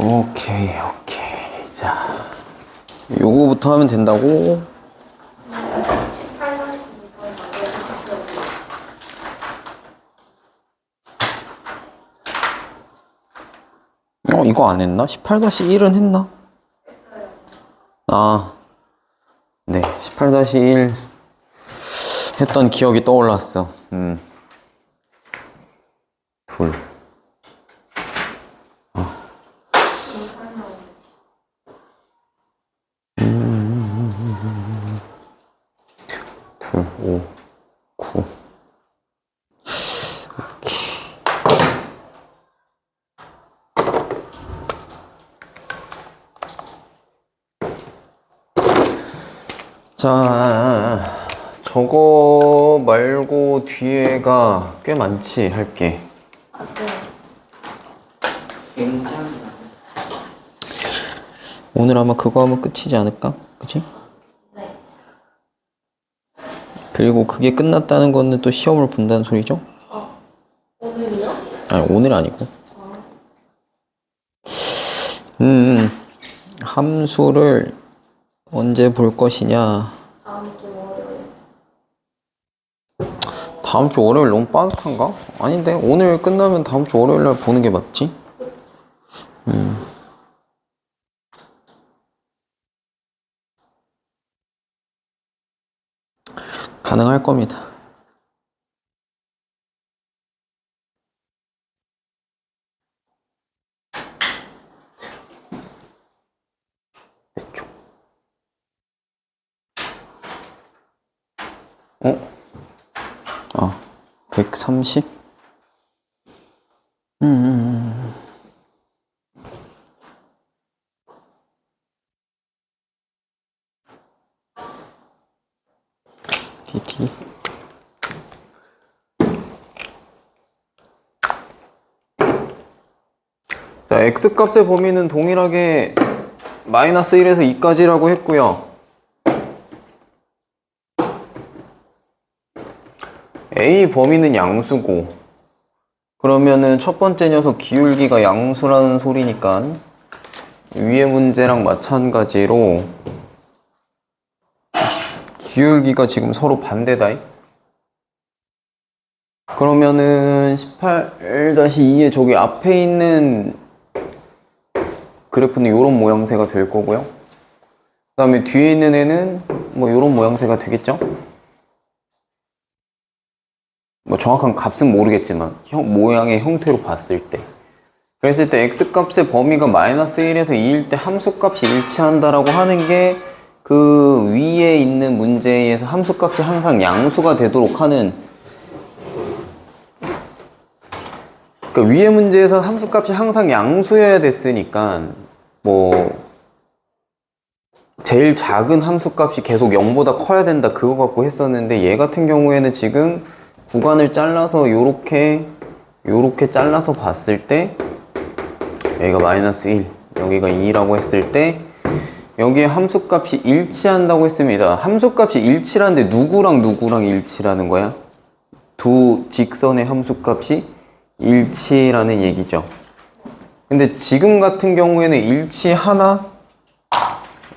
오케이, 오케이. 자, 요거부터 하면 된다고? 이거 안 했나? 18-1은 했나? 했어요. 아, 네. 18-1 했던 기억이 떠올랐어. 둘. 둘, 5, 9. 자, 저거 말고 뒤에가 꽤 많지, 할 게. 굉장히 오늘 아마 그거 하면 끝이지 않을까? 그치? 네. 그리고 그게 끝났다는 거는 또 시험을 본다는 소리죠? 오늘이요? 아니, 오늘 아니고. 함수를 언제 볼 것이냐. 다음 주 월요일. 다음 주 월요일 너무 빠듯한가? 아닌데, 오늘 끝나면 다음 주 월요일 날 보는 게 맞지? 가능할 겁니다. 몇 쪽? 130? dt. 자, x값의 범위는 동일하게 마이너스 1에서 2까지라고 했고요. A 범위는 양수고, 그러면은 첫 번째 녀석 기울기가 양수라는 소리니까 위의 문제랑 마찬가지로 기울기가 지금 서로 반대다. 그러면은 18-2의 저기 앞에 있는 그래프는 이런 모양새가 될 거고요. 그 다음에 뒤에 있는 애는 뭐 이런 모양새가 되겠죠? 뭐 정확한 값은 모르겠지만 모양의 형태로 봤을 때, 그랬을 때 x값의 범위가 마이너스 1에서 2일 때 함수값이 일치한다라고 하는 게 그 위에 있는 문제에서 함수값이 항상 양수가 되도록 하는, 그러니까 위에 문제에서 함수값이 항상 양수여야 됐으니까 뭐 제일 작은 함수값이 계속 0보다 커야 된다 그거 갖고 했었는데, 얘 같은 경우에는 지금 구간을 잘라서 요렇게 잘라서 봤을 때 여기가 마이너스 1, 여기가 2라고 했을 때 여기에 함수값이 일치한다고 했습니다. 함수값이 일치라는데 누구랑 누구랑 일치라는 거야? 두 직선의 함수값이 일치라는 얘기죠. 근데 지금 같은 경우에는 일치하나?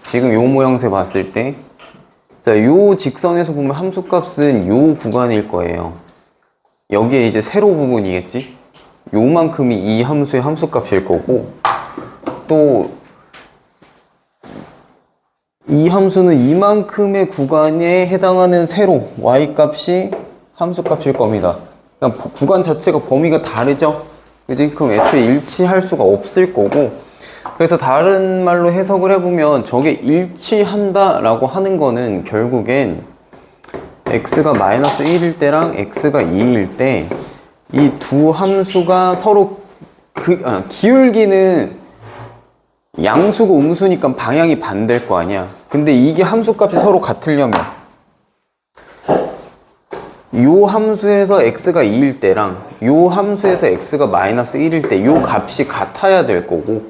지금 요 모양새 봤을 때, 자, 요 직선에서 보면 함수값은 요 구간일 거예요. 여기에 이제 세로 부분이겠지? 요만큼이 이 함수의 함수값일 거고, 또 이 함수는 이만큼의 구간에 해당하는 세로 y값이 함수값일 겁니다. 그냥 구간 자체가 범위가 다르죠? 그지? 그럼 애초에 일치할 수가 없을 거고, 그래서 다른 말로 해석을 해보면 저게 일치한다 라고 하는 거는 결국엔 x가 마이너스 1일 때랑 x가 2일 때 이 두 함수가 서로 기울기는 양수고 음수니까 방향이 반대일 거 아니야. 근데 이게 함수값이 서로 같으려면 요 함수에서 x가 2일 때랑 요 함수에서 x가 마이너스 1일 때 요 값이 같아야 될 거고,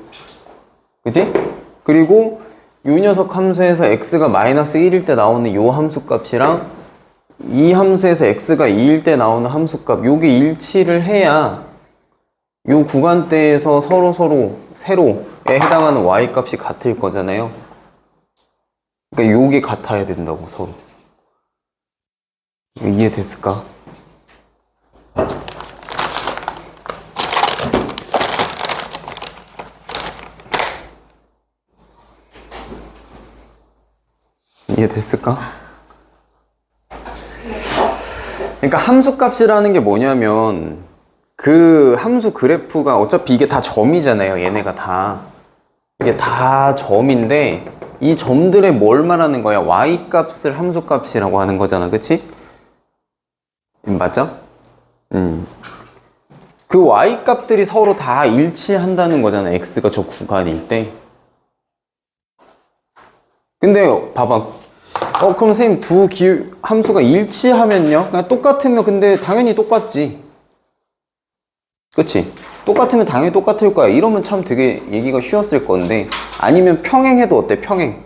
그지? 그리고 요 녀석 함수에서 x가 마이너스 1일 때 나오는 요 함수값이랑 이 함수에서 x가 2일 때 나오는 함수값, 요게 일치를 해야 요 구간대에서 서로 세로 해당하는 y 값이 같을 거잖아요. 그러니까 요게 같아야 된다고 서로. 이해됐을까? 이해됐을까? 그러니까 함수값이라는 게 뭐냐면 그 함수 그래프가 어차피 이게 다 점이잖아요. 얘네가 다. 이게 다 점인데 이 점들에 뭘 말하는 거야? y값을 함수값이라고 하는 거잖아. 그치? 맞죠? 그 y값들이 서로 다 일치한다는 거잖아. x가 저 구간일 때. 근데 봐봐. 그럼 선생님 두 함수가 일치하면요? 그냥 똑같으면 근데 당연히 똑같지. 그치? 똑같으면 당연히 똑같을 거야. 이러면 참 되게 얘기가 쉬웠을 건데 아니면 평행해도 어때? 평행.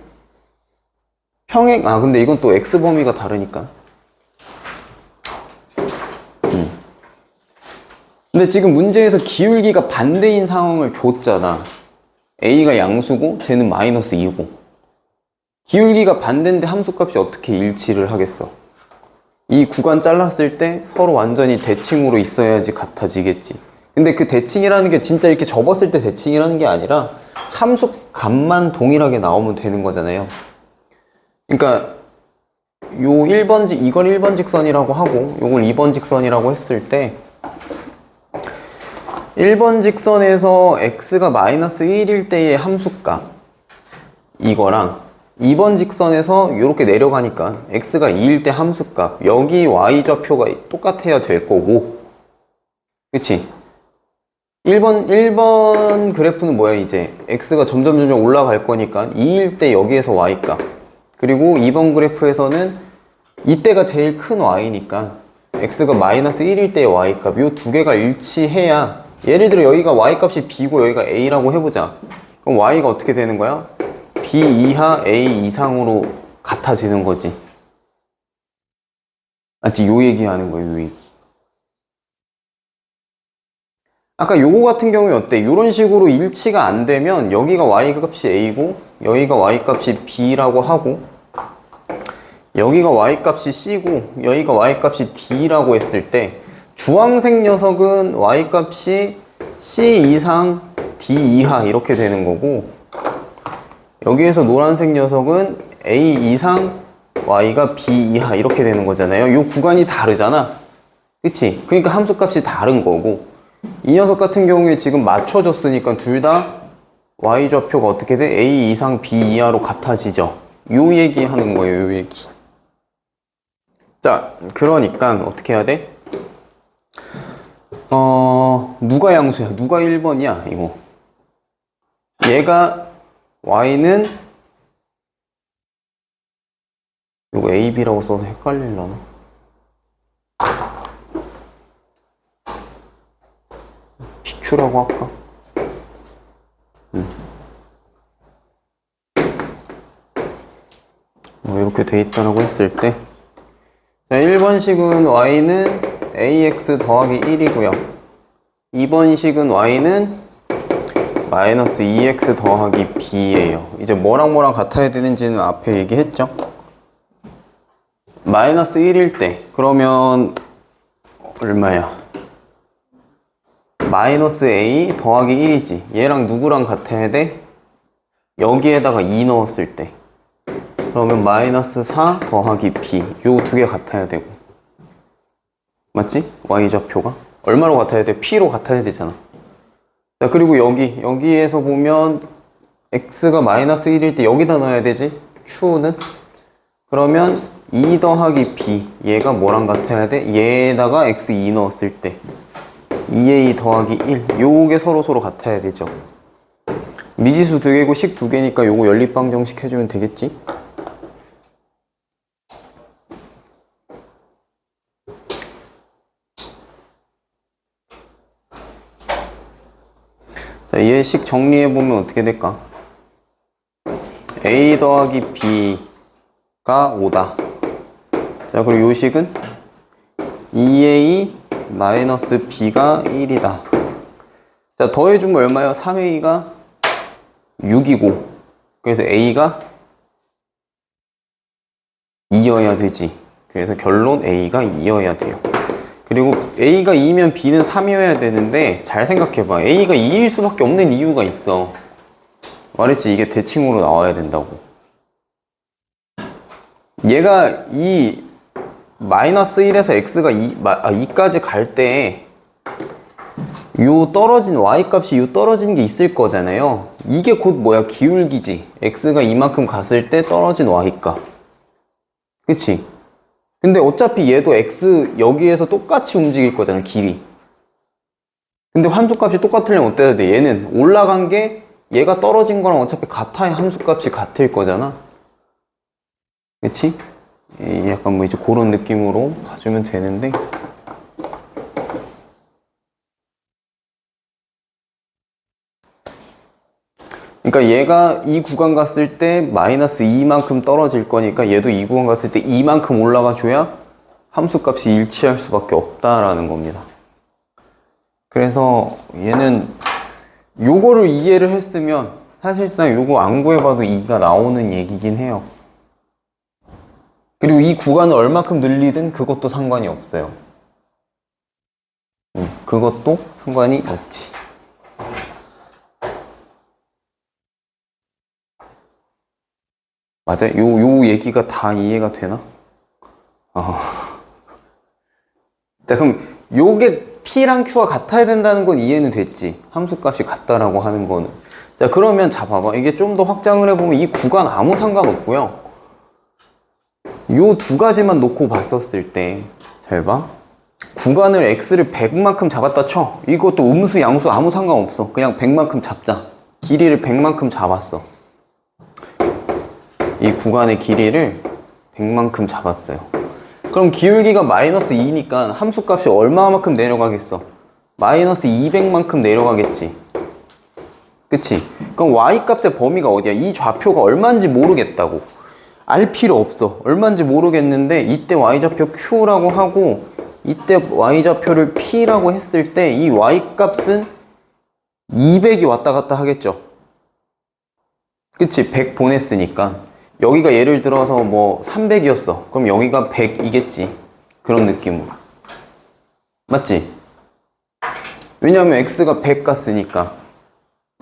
근데 이건 또 x 범위가 다르니까. 근데 지금 문제에서 기울기가 반대인 상황을 줬잖아. a가 양수고 쟤는 마이너스 2고. 기울기가 반대인데 함수값이 어떻게 일치를 하겠어? 이 구간 잘랐을 때 서로 완전히 대칭으로 있어야지 같아지겠지. 근데 그 대칭이라는 게 진짜 이렇게 접었을 때 대칭이라는 게 아니라 함수값만 동일하게 나오면 되는 거잖아요. 그러니까 이걸 1번 직선이라고 하고 요걸 2번 직선이라고 했을 때 1번 직선에서 x가 마이너스 1일 때의 함수값 이거랑 2번 직선에서 이렇게 내려가니까 x가 2일 때 함수값 여기 y좌표가 똑같아야 될 거고 그치? 1번 그래프는 뭐야 이제 x가 점점 올라갈 거니까 2일 때 여기에서 y값 그리고 2번 그래프에서는 이때가 제일 큰 y니까 x가 마이너스 1일 때의 y값 이 두 개가 일치해야 예를 들어 여기가 y값이 b고 여기가 a라고 해보자. 그럼 y가 어떻게 되는 거야? b 이하 a 이상으로 같아지는 거지. 맞지? 요 얘기하는 거예요, 요 얘기. 아까 요거 같은 경우에 어때? 요런 식으로 일치가 안 되면 여기가 y값이 a고 여기가 y값이 b라고 하고 여기가 y값이 c고 여기가 y값이 d라고 했을 때 주황색 녀석은 y값이 c 이상 d 이하 이렇게 되는 거고 여기에서 노란색 녀석은 a 이상 y가 b 이하 이렇게 되는 거잖아요. 요 구간이 다르잖아. 그치? 그러니까 함수값이 다른 거고 이 녀석 같은 경우에 지금 맞춰줬으니까 둘 다 y좌표가 어떻게 돼? a 이상 b 이하로 같아지죠. 요 얘기 하는 거예요. 요 얘기. 자, 그러니까 어떻게 해야 돼? 누가 양수야? 누가 1번이야? 이거. 얘가 y는 이거 a, b라고 써서 헷갈리려나? pq라고 할까? 이렇게 돼 있다라고 했을 때 자, 1번식은 y는 ax 더하기 1이고요 2번식은 y는 마이너스 2x 더하기 b예요. 이제 뭐랑 뭐랑 같아야 되는지는 앞에 얘기했죠? 마이너스 1일 때 그러면 얼마야? 마이너스 a 더하기 1이지. 얘랑 누구랑 같아야 돼? 여기에다가 2 넣었을 때 그러면 마이너스 4 더하기 b 요 두 개 같아야 되고 맞지? y좌표가 얼마로 같아야 돼? p로 같아야 되잖아. 자 그리고 여기에서 보면 x가 마이너스 1일 때 여기다 넣어야 되지? q는 그러면 2 더하기 b 얘가 뭐랑 같아야 돼? 얘에다가 x 2 넣었을 때 2a 더하기 1 요게 서로 같아야 되죠. 미지수 2개고 식 2개니까 요거 연립방정식 해주면 되겠지? 자, 얘 식 정리해보면 어떻게 될까? a 더하기 b가 5다. 자, 그리고 요 식은 2a 마이너스 b가 1이다. 자, 더해주면 얼마예요? 3a가 6이고 그래서 A가 2여야 되지. 그래서 결론 A가 2여야 돼요. 그리고 A가 2면 B는 3이어야 되는데 잘 생각해봐. A가 2일 수밖에 없는 이유가 있어. 말했지, 이게 대칭으로 나와야 된다고. 얘가 이 마이너스 1에서 x가 2까지 갈 때 요 떨어진 y 값이 요 떨어진 게 있을 거잖아요. 이게 곧 뭐야? 기울기지. x가 이만큼 갔을 때 떨어진 y 값. 그치? 근데 어차피 얘도 x 여기에서 똑같이 움직일 거잖아, 길이. 근데 함수값이 똑같으려면 어때야 돼? 얘는 올라간 게 얘가 떨어진 거랑 어차피 같아야 함수값이 같을 거잖아. 그치? 약간 뭐 이제 그런 느낌으로 봐주면 되는데. 그러니까 얘가 이 구간 갔을 때 마이너스 2만큼 떨어질 거니까 얘도 이 구간 갔을 때 2만큼 올라가 줘야 함수값이 일치할 수밖에 없다라는 겁니다. 그래서 얘는 요거를 이해를 했으면 사실상 요거 안 구해봐도 2가 나오는 얘기긴 해요. 그리고 이 구간을 얼마큼 늘리든 그것도 상관이 없어요. 그것도 상관이 없지. 맞아? 요 얘기가 다 이해가 되나? 자, 그럼 요게 P랑 Q가 같아야 된다는 건 이해는 됐지. 함수값이 같다라고 하는 거는. 자, 그러면 자, 봐봐. 이게 좀 더 확장을 해보면 이 구간 아무 상관없고요. 요 두 가지만 놓고 봤었을 때, 잘 봐. 구간을 x를 100만큼 잡았다 쳐. 이것도 음수, 양수 아무 상관없어. 그냥 100만큼 잡자. 길이를 100만큼 잡았어. 이 구간의 길이를 100만큼 잡았어요. 그럼 기울기가 마이너스 2니까 함수값이 얼마만큼 내려가겠어? 마이너스 200만큼 내려가겠지. 그치? 그럼 y값의 범위가 어디야? 이 좌표가 얼마인지 모르겠다고. 알 필요 없어. 얼마인지 모르겠는데 이때 y좌표 q라고 하고 이때 y좌표를 p라고 했을 때 이 y값은 200이 왔다 갔다 하겠죠. 그치? 100 보냈으니까 여기가 예를 들어서 뭐 300이었어. 그럼 여기가 100이겠지. 그런 느낌으로. 맞지? 왜냐하면 x가 100 갔으니까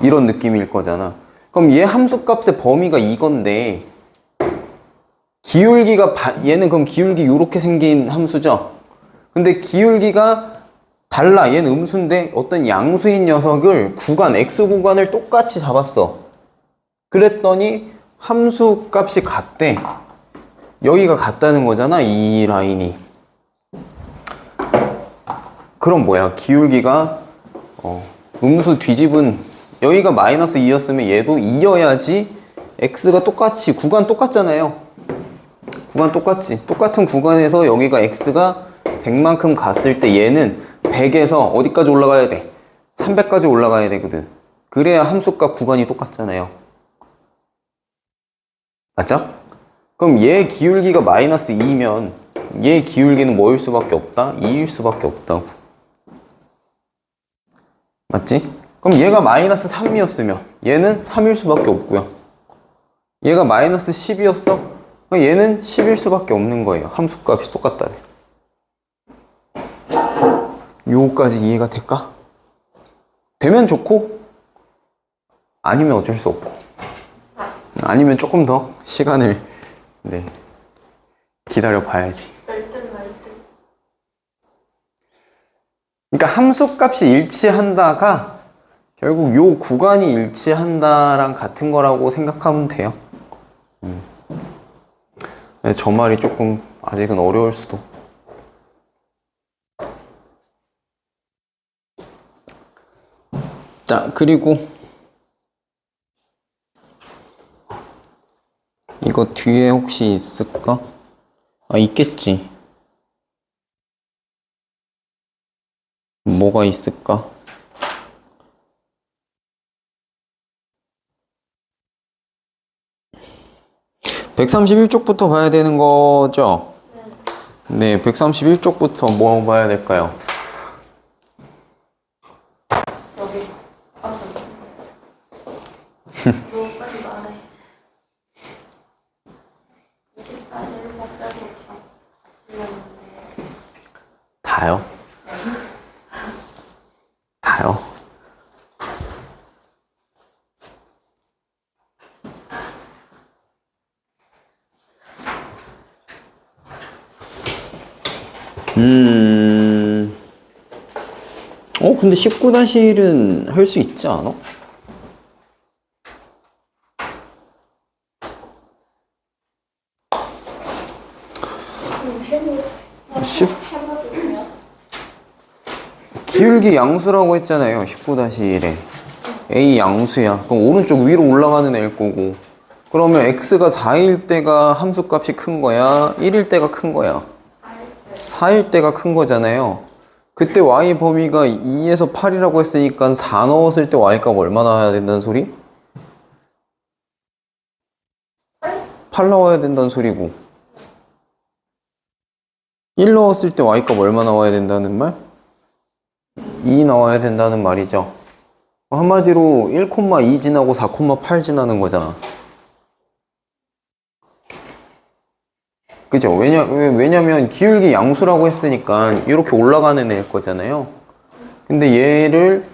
이런 느낌일 거잖아. 그럼 얘 함수값의 범위가 이건데 기울기가 얘는 그럼 기울기 요렇게 생긴 함수죠. 근데 기울기가 달라. 얘는 음수인데 어떤 양수인 녀석을 구간 x 구간을 똑같이 잡았어. 그랬더니 함수 값이 같대. 여기가 같다는 거잖아, 이 라인이. 그럼 뭐야? 기울기가 음수 뒤집은 여기가 마이너스 2였으면 얘도 2여야지 x가 똑같이 구간 똑같잖아요. 구간 똑같지. 똑같은 구간에서 여기가 x가 100만큼 갔을 때 얘는 100에서 어디까지 올라가야 돼? 300까지 올라가야 되거든. 그래야 함수값 구간이 똑같잖아요. 맞죠? 그럼 얘 기울기가 마이너스 2면 얘 기울기는 뭐일 수밖에 없다? 2일 수밖에 없다고. 맞지? 그럼 얘가 마이너스 3이었으면 얘는 3일 수밖에 없고요. 얘가 마이너스 10이었어? 그럼 얘는 10일 수밖에 없는 거예요. 함수값이 똑같다네. 요거까지 이해가 될까? 되면 좋고 아니면 어쩔 수 없고. 아니면 조금 더 시간을 기다려 봐야지. 그러니까 함수값이 일치한다가 결국 요 구간이 일치한다랑 같은 거라고 생각하면 돼요. 저 말이 조금 아직은 어려울 수도. 자, 그리고 이거 뒤에 혹시 있을까? 아, 있겠지. 뭐가 있을까? (131쪽부터) 봐야 되는 거죠? 네, 131쪽부터 뭐 봐야 될까요? 여기. 다요? 다요? 근데 19-1은 할 수 있지 않아? 해봐도 기울기 양수라고 했잖아요. 19-1에 A 양수야. 그럼 오른쪽 위로 올라가는 애일 거고, 그러면 x가 4일 때가 함수값이 큰 거야? 1일 때가 큰 거야? 4일 때가 큰 거잖아요. 그때 y 범위가 2에서 8이라고 했으니까 4 넣었을 때 y값 얼마 나와야 된다는 소리? 8 나와야 된다는 소리고, 1 넣었을 때 y값 얼마 나와야 된다는 말? 2 나와야 된다는 말이죠. 한마디로 1,2 지나고 4,8 지나는 거잖아. 그죠? 왜냐면 기울기 양수라고 했으니까 이렇게 올라가는 애일 거잖아요. 근데 얘를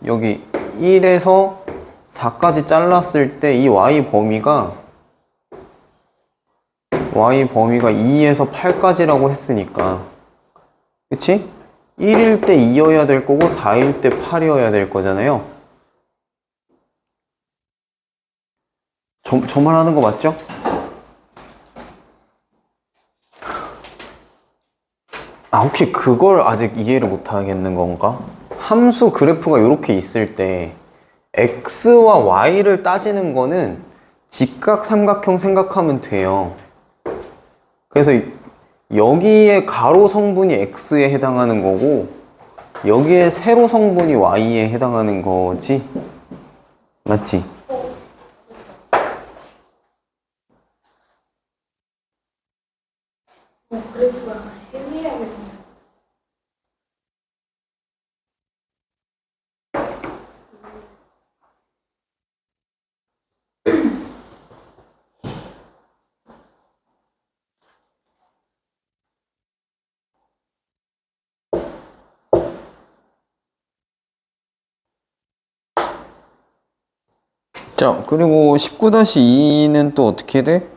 여기 1에서 4까지 잘랐을 때 이 y 범위가 2에서 8까지라고 했으니까, 그치? 1일 때 2여야 될 거고 4일 때 8이어야 될 거잖아요. 저 말하는 거 맞죠? 혹시 그걸 아직 이해를 못 하겠는 건가? 함수 그래프가 이렇게 있을 때 x와 y를 따지는 거는 직각 삼각형 생각하면 돼요. 그래서 여기에 가로 성분이 x에 해당하는 거고, 여기에 세로 성분이 y에 해당하는 거지. 맞지? 그래프가 헤비하게 생겼어. 자, 그리고 19-2는 또 어떻게 돼?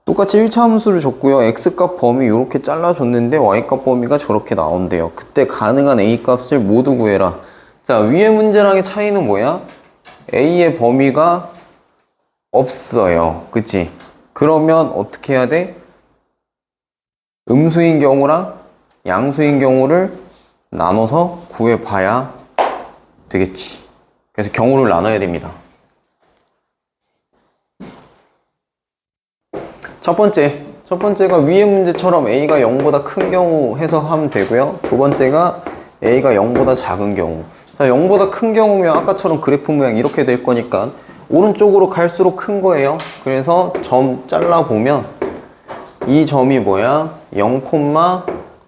똑같이 1차 함수를 줬고요. x값 범위 이렇게 잘라줬는데 y값 범위가 저렇게 나온대요. 그때 가능한 a값을 모두 구해라. 자, 위의 문제랑의 차이는 뭐야? a의 범위가 없어요. 그치? 그러면 어떻게 해야 돼? 음수인 경우랑 양수인 경우를 나눠서 구해봐야 되겠지. 그래서 경우를 나눠야 됩니다. 첫 번째가 위의 문제처럼 a가 0보다 큰 경우 해석하면 되고요. 두 번째가 a가 0보다 작은 경우. 자, 0보다 큰 경우면 아까처럼 그래프 모양 이렇게 될 거니까 오른쪽으로 갈수록 큰 거예요. 그래서 점 잘라보면 이 점이 뭐야? 0,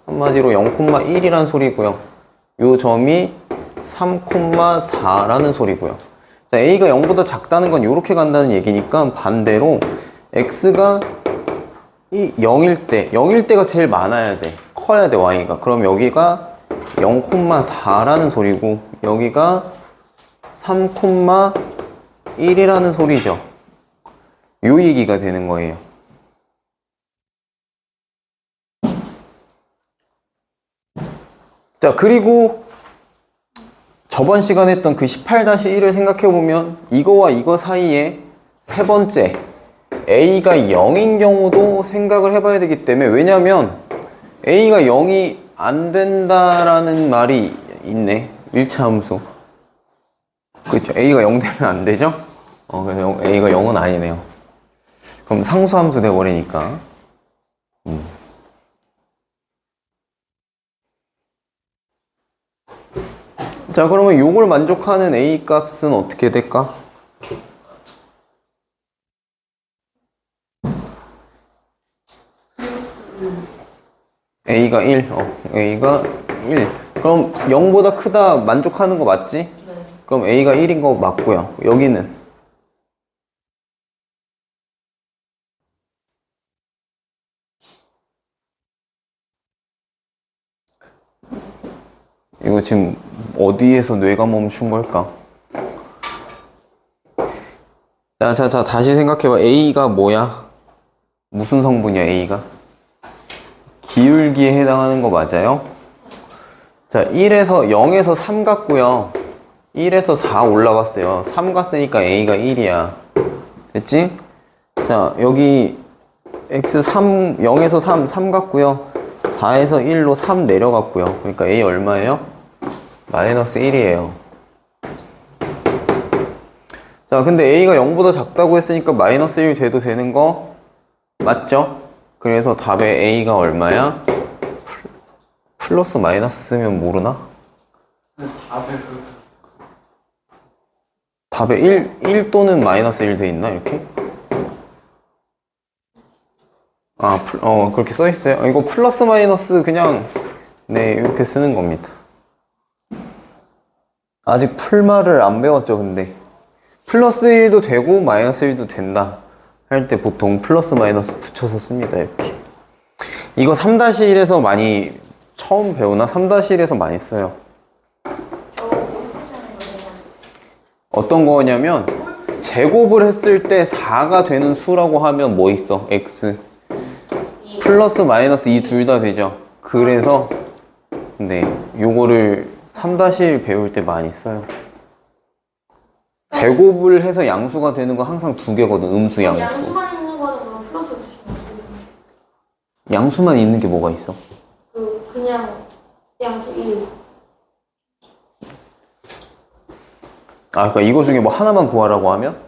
한마디로 0,1이란 소리고요. 이 점이 3,4라는 소리고요. 자, a가 0보다 작다는 건 이렇게 간다는 얘기니까 반대로 x가 이 0일 때가 제일 많아야 돼. 커야 돼, y가. 그럼 여기가 0,4라는 소리고, 여기가 3,1이라는 소리죠. 요 얘기가 되는 거예요. 자, 그리고 저번 시간에 했던 그 18-1을 생각해보면 이거와 이거 사이에 세 번째 a가 0인 경우도 생각을 해봐야 되기 때문에, 왜냐면 a가 0이 안 된다라는 말이 있네. 1차 함수. 그렇죠. a가 0 되면 안 되죠? 그래서 a가 0은 아니네요. 그럼 상수 함수 돼버리니까. 자, 그러면 요걸 만족하는 a 값은 어떻게 될까? a가 1. a가 1. 그럼 0보다 크다 만족하는 거 맞지? 네. 그럼 a가 1인 거 맞고요. 여기는 이거 지금 어디에서 뇌가 멈춘 걸까? 자, 다시 생각해봐. A가 뭐야? 무슨 성분이야, A가? 기울기에 해당하는 거 맞아요? 자, 0에서 3 갔고요. 1에서 4 올라갔어요. 3 갔으니까 A가 1이야. 됐지? 자, 여기 X3, 0에서 3 갔고요. 4에서 1로 3 내려갔고요. 그러니까 A 얼마예요? 마이너스 1이에요. 자, 근데 A가 0보다 작다고 했으니까 마이너스 1 돼도 되는 거 맞죠? 그래서 답에 A가 얼마야? 플러스 마이너스 쓰면 모르나? 답에 1 또는 마이너스 1 돼 있나? 이렇게? 그렇게 써 있어요. 이거 플러스 마이너스 그냥 네, 이렇게 쓰는 겁니다. 아직 풀말을 안 배웠죠, 근데. 플러스 1도 되고 마이너스 1도 된다 할 때 보통 플러스 마이너스 붙여서 씁니다, 이렇게. 이거 3-1에서 많이 처음 배우나? 3-1에서 많이 써요. 어떤 거냐면 제곱을 했을 때 4가 되는 수라고 하면 뭐 있어? x 플러스 마이너스 이 둘 다 되죠. 그래서 네, 요거를 3-1 배울 때 많이 써요. 제곱을 해서 양수가 되는 건 항상 두 개거든. 음수, 양수. 양수만 있는 거는 그럼 플러스 붙이면 양수만 있는 게 뭐가 있어? 그냥 양수 1. 그러니까 이거 중에 뭐 하나만 구하라고 하면?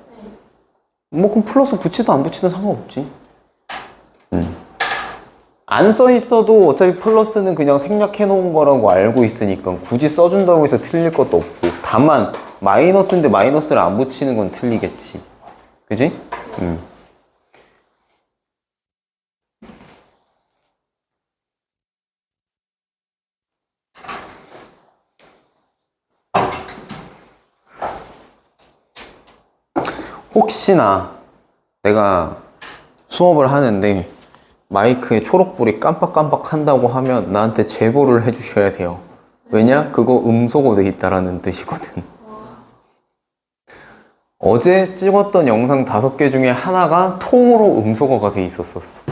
뭐 그럼 플러스 붙이든 안 붙이든 상관없지. 안 써 있어도 어차피 플러스는 그냥 생략해 놓은 거라고 알고 있으니까 굳이 써준다고 해서 틀릴 것도 없고, 다만 마이너스인데 마이너스를 안 붙이는 건 틀리겠지. 그지? 혹시나 내가 수업을 하는데 마이크에 초록불이 깜빡깜빡 한다고 하면 나한테 제보를 해주셔야 돼요. 왜냐? 그거 음소거 돼 있다라는 뜻이거든. 어제 찍었던 영상 5개 중에 하나가 통으로 음소거가 돼 있었었어.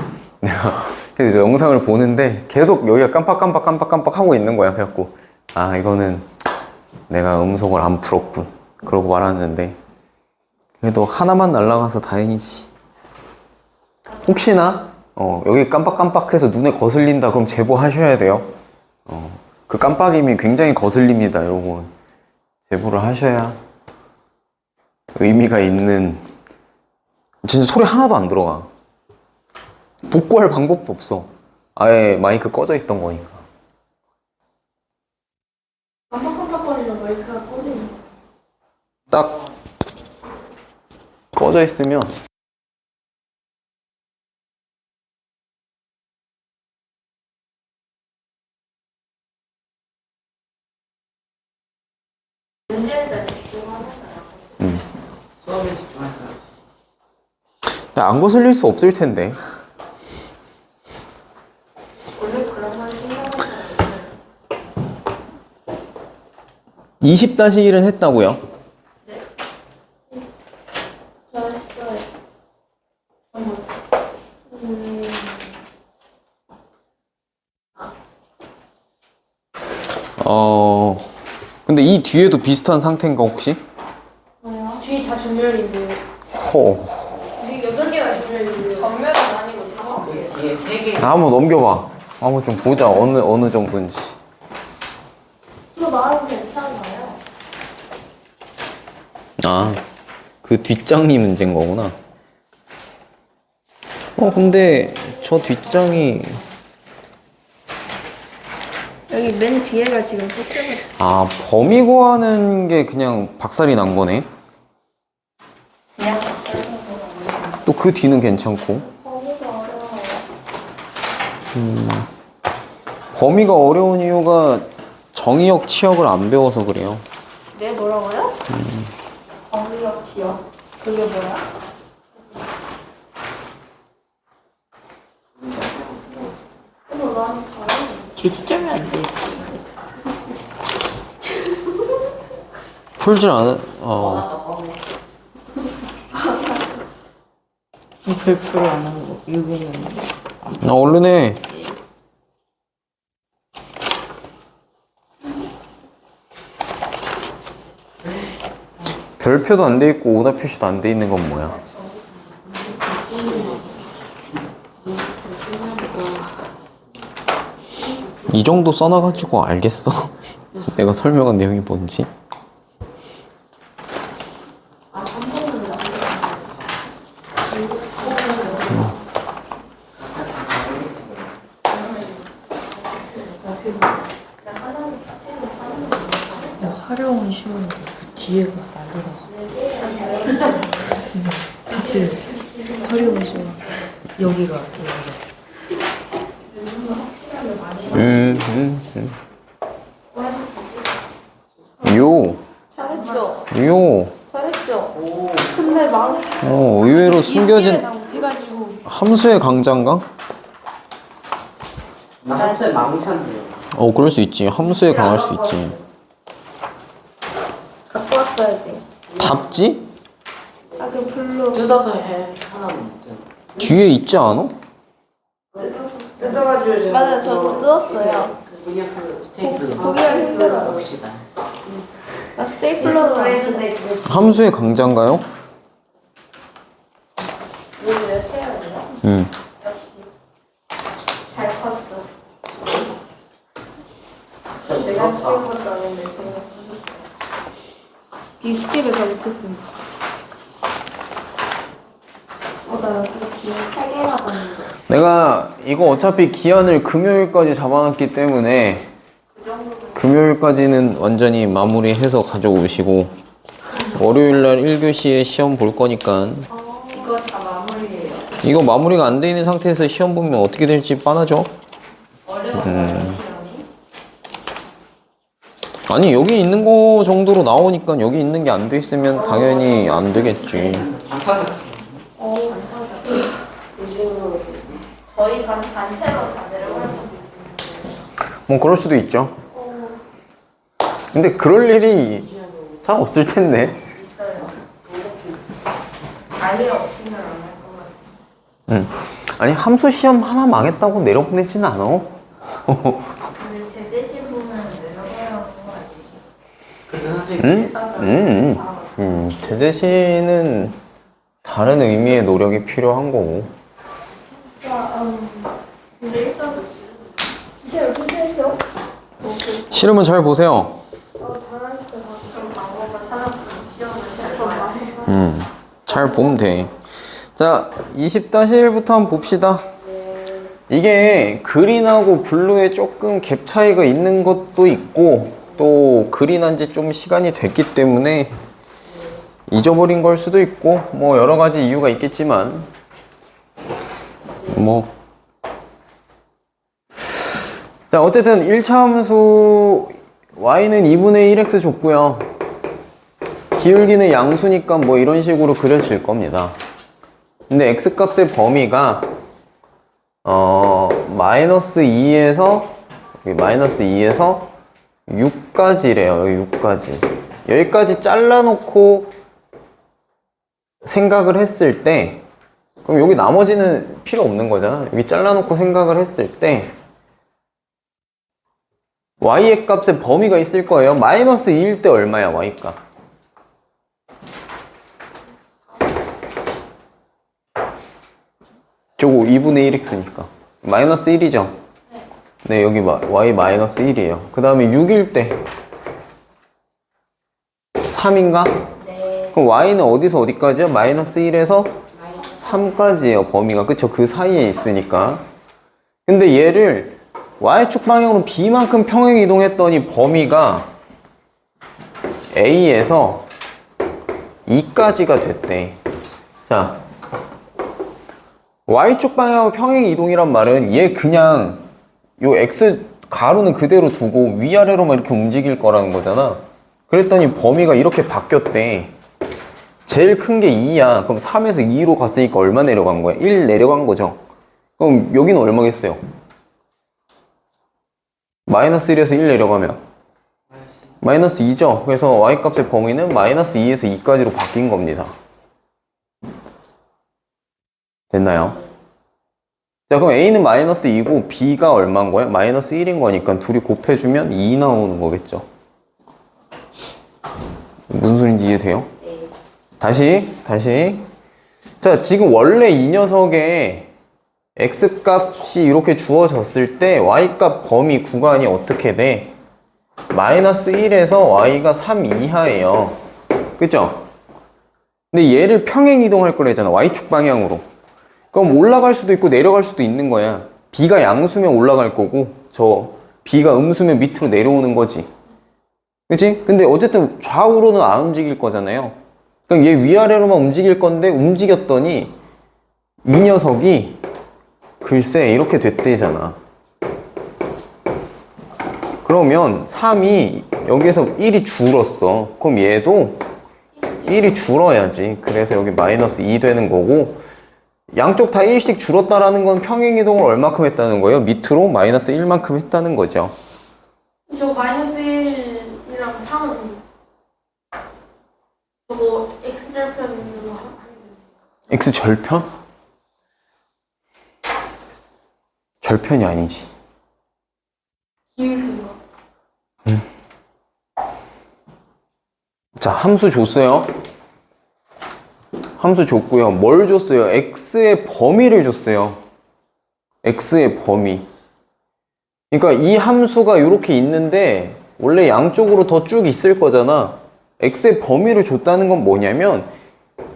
내가 그래서 영상을 보는데 계속 여기가 깜빡깜빡 하고 있는 거야. 그래갖고 이거는 내가 음소거를 안 풀었군. 그러고 말았는데 그래도 하나만 날라가서 다행이지. 혹시나 여기 깜빡깜빡해서 눈에 거슬린다 그럼 제보하셔야 돼요. 그 깜빡임이 굉장히 거슬립니다, 여러분. 제보를 하셔야 의미가 있는. 진짜 소리 하나도 안 들어가. 복구할 방법도 없어. 아예 마이크 꺼져 있던 거니까. 깜빡깜빡거리는 마이크가 꺼지는 거. 딱 꺼져 있으면 수업에 집중할 때 하지. 안 거슬릴 수 없을 텐데. 원래 그런 말 생각하면 20-1은 했다고요? 잘했어요. 근데 이 뒤에도 비슷한 상태인가 혹시? 뭐야? 뒤 다 전멸인데요. 뒤 8개가 전멸인데요. 전멸은 아니고 5개. 뒤에 3개. 한번 넘겨봐. 한번 좀 보자. 어느 정도인지. 이거 말하면 괜찮아요. 그 뒷장이 문제인 거구나. 근데 저 뒷장이 여기 맨 뒤에가 지금 꽂혀가. 범위 구하는 게 그냥 박살이 난 거네. 그냥 또 그 뒤는 괜찮고. 범위가 어려워요. 범위가 어려운 이유가 정의역, 치역을 안 배워서 그래요. 네, 뭐라고요? 범위력 기억. 그게 뭐야? 이거 나한테 잘하네. 교집점이 안 돼 있어. 풀질 않아. 100% 안 한 거. 6이는. 나 얼른 해. 별표도 안 돼 있고 오답 표시도 안 돼 있는 건 뭐야? 이 정도 써놔가지고 알겠어. 내가 설명한 내용이 뭔지. 활용은 쉬운데 그 뒤에가 만들어서 진짜 다 찢었어. 활용은 쉬워. 여기가. 요. 잘했죠? 요. 잘했죠? 근데 망 의외로 숨겨진 못해가지고 함수의 강자인가? 나 합수에 망찬데요. 그럴 수 있지. 함수에 강할 수 있지. 갖고 왔어야지. 답지? 아 그 블루 뜯어서 해. 하나는 있잖아. 뒤에 있지 않아? 뜯어가지고 맞아요. 저도 뜯었어요. 그냥 그 스테이플러. 보기가 힘들어요. 역시다. 나 스테이플러도 했는데 함수의 강자인가요? 여기 왜 세야 돼요? 응. 잘 컸어. 내가 키운 것도 아닌데 이 스킬을 다 못했습니다. 나 뒤에 3개나 봤는데 내가 이거 어차피 기한을 금요일까지 잡아놨기 때문에 금요일까지는 완전히 마무리해서 가져오시고 월요일날 1교시에 시험 볼 거니까 이거 다 마무리예요. 이거 마무리가 안 돼 있는 상태에서 시험 보면 어떻게 될지 뻔하죠? 어려워요. 아니 여기 있는 거 정도로 나오니까 여기 있는 게 안 돼 있으면 당연히 안 되겠지. 저희 반 단체로 다 내려가서 뭐 그럴 수도 있죠. 근데 그럴 일이 잘 없을 텐데. 있어요. 아예 없으면 안 할 것 같아요. 응. 아니 함수 시험 하나 망했다고 내려보내지는 않아. 근데 제재시 보면 내려가야 하는 거 아니에요? 그때 선생님 제재시는 다른 의미의 노력이 필요한 거고. 근데 있어도 진짜 어떻게 했어? 싫으면 잘 보세요. 잘할 때 그런 방법을 찾았으면 시험을 잘 봐요. 잘 보면 돼. 자, 20-1부터 한번 봅시다. 이게 그린하고 블루에 조금 갭 차이가 있는 것도 있고 또 그린한 지 좀 시간이 됐기 때문에 잊어버린 걸 수도 있고 뭐 여러 가지 이유가 있겠지만 자 어쨌든 1차 함수 y는 2분의 1x 줬고요. 기울기는 양수니까 뭐 이런 식으로 그려질 겁니다. 근데 x 값의 범위가 마이너스 2에서 마이너스 2에서 6까지래요. 여기 6까지. 여기까지 잘라놓고 생각을 했을 때 그럼 여기 나머지는 필요 없는 거잖아. 여기 잘라놓고 생각을 했을 때 y의 값의 범위가 있을 거예요. 마이너스 2일 때 얼마야 y 값? 저거 2분의 1x니까 마이너스 1이죠? 네, 여기 y 마이너스 1이에요. 그 다음에 6일 때 3인가? 네. 그럼 y는 어디서 어디까지요? 마이너스 1에서 3까지예요. 범위가. 그쵸? 그 사이에 있으니까. 근데 얘를 y축 방향으로 b만큼 평행 이동했더니 범위가 a에서 2까지가 됐대. 자, y축 방향으로 평행 이동이란 말은 얘 그냥 요 x 가로는 그대로 두고 위아래로만 이렇게 움직일 거라는 거잖아. 그랬더니 범위가 이렇게 바뀌었대. 제일 큰 게 2야. 그럼 3에서 2로 갔으니까 얼마 내려간 거야? 1 내려간 거죠. 그럼 여기는 얼마겠어요? 마이너스 1에서 1 내려가면 마이너스 2죠. 그래서 y값의 범위는 마이너스 2에서 2까지로 바뀐 겁니다. 됐나요? 자, 그럼 a는 마이너스 2고 b가 얼마인 거예요? 마이너스 1인 거니까 둘이 곱해주면 2 나오는 거겠죠. 무슨 소린지 이해돼요? 네. 다시. 자, 지금 원래 이 녀석의 x값이 이렇게 주어졌을 때 y값 범위 구간이 어떻게 돼? 마이너스 1에서 y가 3 이하예요. 그죠? 근데 얘를 평행 이동할 거래잖아. y축 방향으로. 그럼 올라갈 수도 있고 내려갈 수도 있는 거야. b가 양수면 올라갈 거고 저 b가 음수면 밑으로 내려오는 거지. 그치? 근데 어쨌든 좌우로는 안 움직일 거잖아요. 그럼 얘 위아래로만 움직일 건데 움직였더니 이 녀석이 글쎄 이렇게 됐대잖아. 그러면 3이 여기에서 1이 줄었어. 그럼 얘도 1이 줄어야지. 그래서 여기 마이너스 2 되는 거고 양쪽 다 1씩 줄었다라는 건 평행이동을 얼마큼 했다는 거예요? 밑으로 마이너스 1만큼 했다는 거죠. 저 마이너스 1이랑 3은 저거 x절편으로 하면 x절편? 절편이 아니지. 기울기가 자, 함수 줬어요. 함수 줬고요. 뭘 줬어요? x의 범위를 줬어요. x의 범위. 그러니까 이 함수가 이렇게 있는데 원래 양쪽으로 더 쭉 있을 거잖아. x의 범위를 줬다는 건 뭐냐면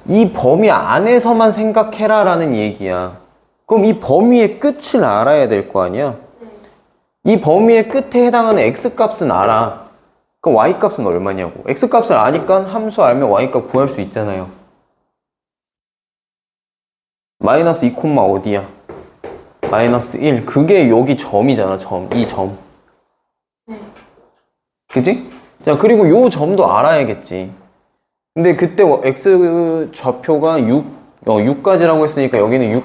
이 범위 안에서만 생각해라 라는 얘기야. 그럼 이 범위의 끝을 알아야 될 거 아니야? 이 범위의 끝에 해당하는 x값은 알아. 그럼 y값은 얼마냐고. x값을 아니까 함수 알면 y값 구할 수 있잖아요. 마이너스 2, 어디야? 마이너스 1. 그게 여기 점이잖아, 점. 이 점. 네. 그지? 자, 그리고 요 점도 알아야겠지. 근데 그때 x 좌표가 6까지라고 했으니까 여기는 6,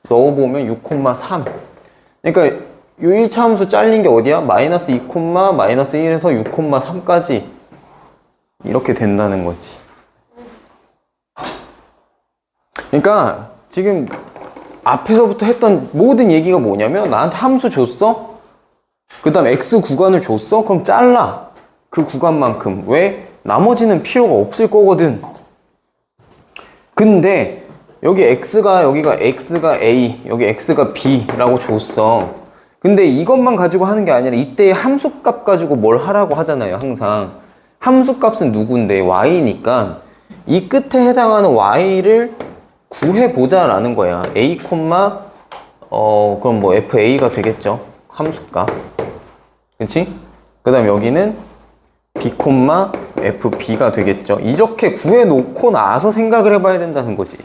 넣어보면 6,3. 그러니까 요 1차 함수 잘린 게 어디야? 마이너스 2, 마이너스 1에서 6,3까지 이렇게 된다는 거지. 그러니까 지금 앞에서부터 했던 모든 얘기가 뭐냐면 나한테 함수 줬어? 그 다음 x 구간을 줬어? 그럼 잘라. 그 구간만큼. 왜? 나머지는 필요가 없을 거거든. 근데 여기가 A, 여기 x가 B라고 줬어. 근데 이것만 가지고 하는 게 아니라 이때의 함수값 가지고 뭘 하라고 하잖아요, 항상. 함수값은 누군데? y니까 이 끝에 해당하는 y를 구해보자라는 거야. A, 그럼 뭐 FA가 되겠죠. 함수값. 그치? 그 다음 여기는 B, FB가 되겠죠. 이렇게 구해놓고 나서 생각을 해봐야 된다는 거지.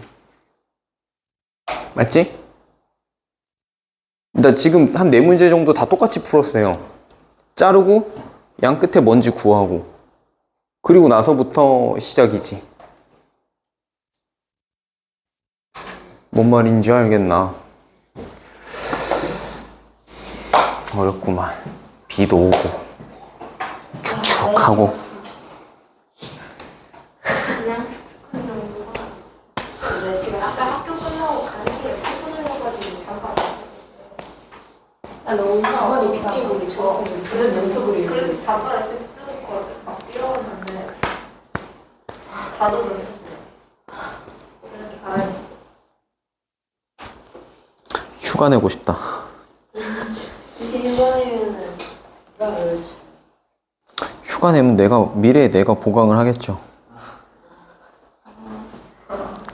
맞지? 나 지금 한 4문제 정도 다 똑같이 풀었어요. 자르고 양 끝에 뭔지 구하고 그리고 나서부터 시작이지. 뭔 말인지 알겠나? 어렵구만. 비도 오고 축축하고. 그냥 한 정도가 근데 지금 아까 학교 끝나고 가는 길에 피곤해가지고 잠깐 너무 어머니 빗대고 우리 좋았으면 들은 연습을 그래서 잠깐 이렇게 쓰고 막 뛰어왔는데 다 젖었어. 이렇게 가요. 휴가 내고 싶다. 이제 휴가내면은 누가 그러지? 휴가 내면 미래에 내가 보강을 하겠죠.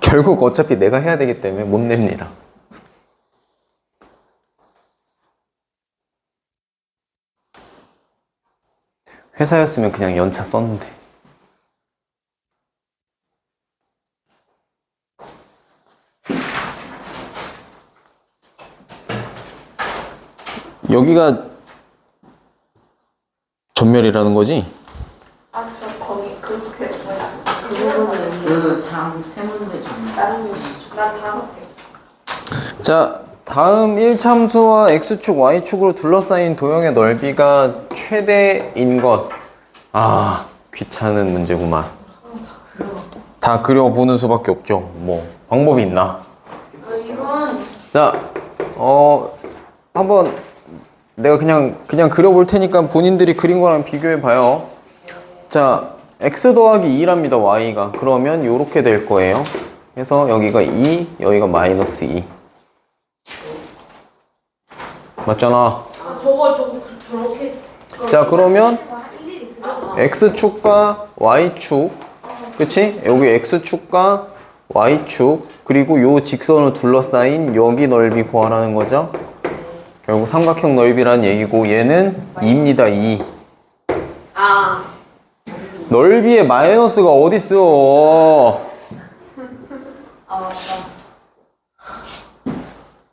결국 어차피 내가 해야 되기 때문에 못 냅니다. 회사였으면 그냥 연차 썼는데. 여기가 전멸이라는 거지? 아, 저 거기 그렇게 뭐야? 그거는 그장 세 문제 중 다른 곳이 난 5개. 자, 다음 1참수와 x축, y축으로 둘러싸인 도형의 넓이가 최대인 것. 아, 귀찮은 문제구만. 다 그려보는 수밖에 없죠. 뭐 방법이 있나? 이건 자, 한번 내가 그냥 그려볼 테니까 본인들이 그린 거랑 비교해 봐요. 자, x 더하기 2랍니다. y가. 그러면 요렇게 될 거예요. 그래서 여기가 2, 여기가 마이너스 2. 맞잖아. 저렇게. 자, 그러면 일일이 x축과 y축, 그치? 여기 x축과 y축, 그리고 요 직선을 둘러싸인 여기 넓이 구하라는 거죠. 결국 삼각형 넓이란 얘기고, 얘는 2입니다. 2. 아. 넓이에 마이너스가 어딨어.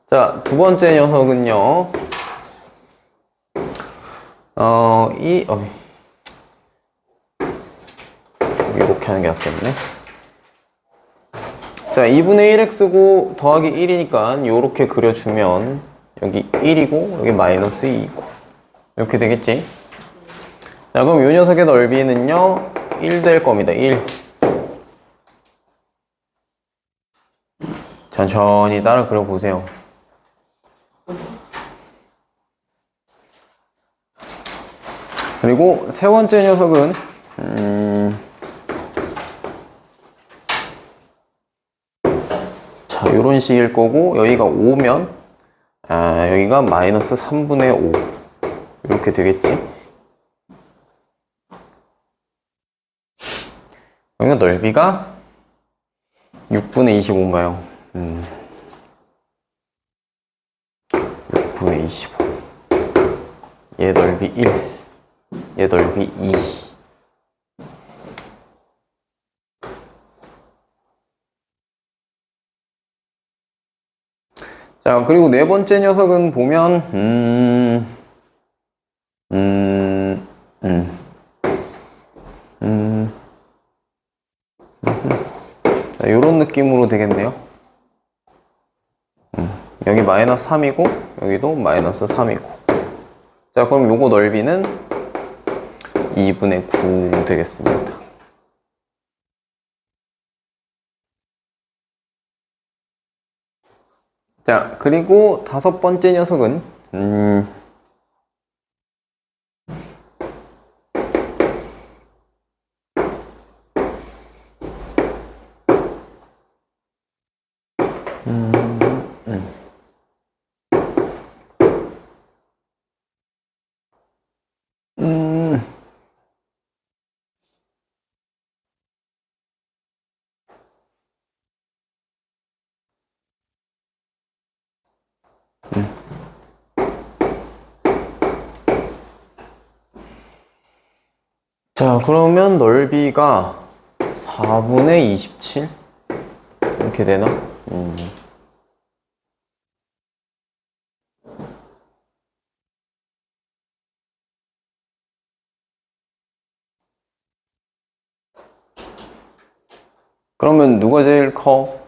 자, 두 번째 녀석은요. 이렇게 하는 게 낫겠네. 자, 2분의 1x고 더하기 1이니까 요렇게 그려주면 여기 1이고 여기 마이너스 2이고 이렇게 되겠지? 자, 그럼 요 녀석의 넓이는요 1 될 겁니다. 1. 천천히 따라 그려보세요. 그리고 세 번째 녀석은 자, 요런 식일 거고, 여기가 5면 여기가 마이너스 3분의 5 이렇게 되겠지? 여기가 넓이가 6분의 25인가요? 6분의 25. 얘 넓이 1, 얘 넓이 2. 자, 그리고 네 번째 녀석은 보면 자, 요런 느낌으로 되겠네요. 여기 마이너스 3이고 여기도 마이너스 3이고. 자, 그럼 요거 넓이는 2분의 9 되겠습니다. 자, 그리고 다섯 번째 녀석은 자, 그러면 넓이가 4분의 27 이렇게 되나? 그러면 누가 제일 커?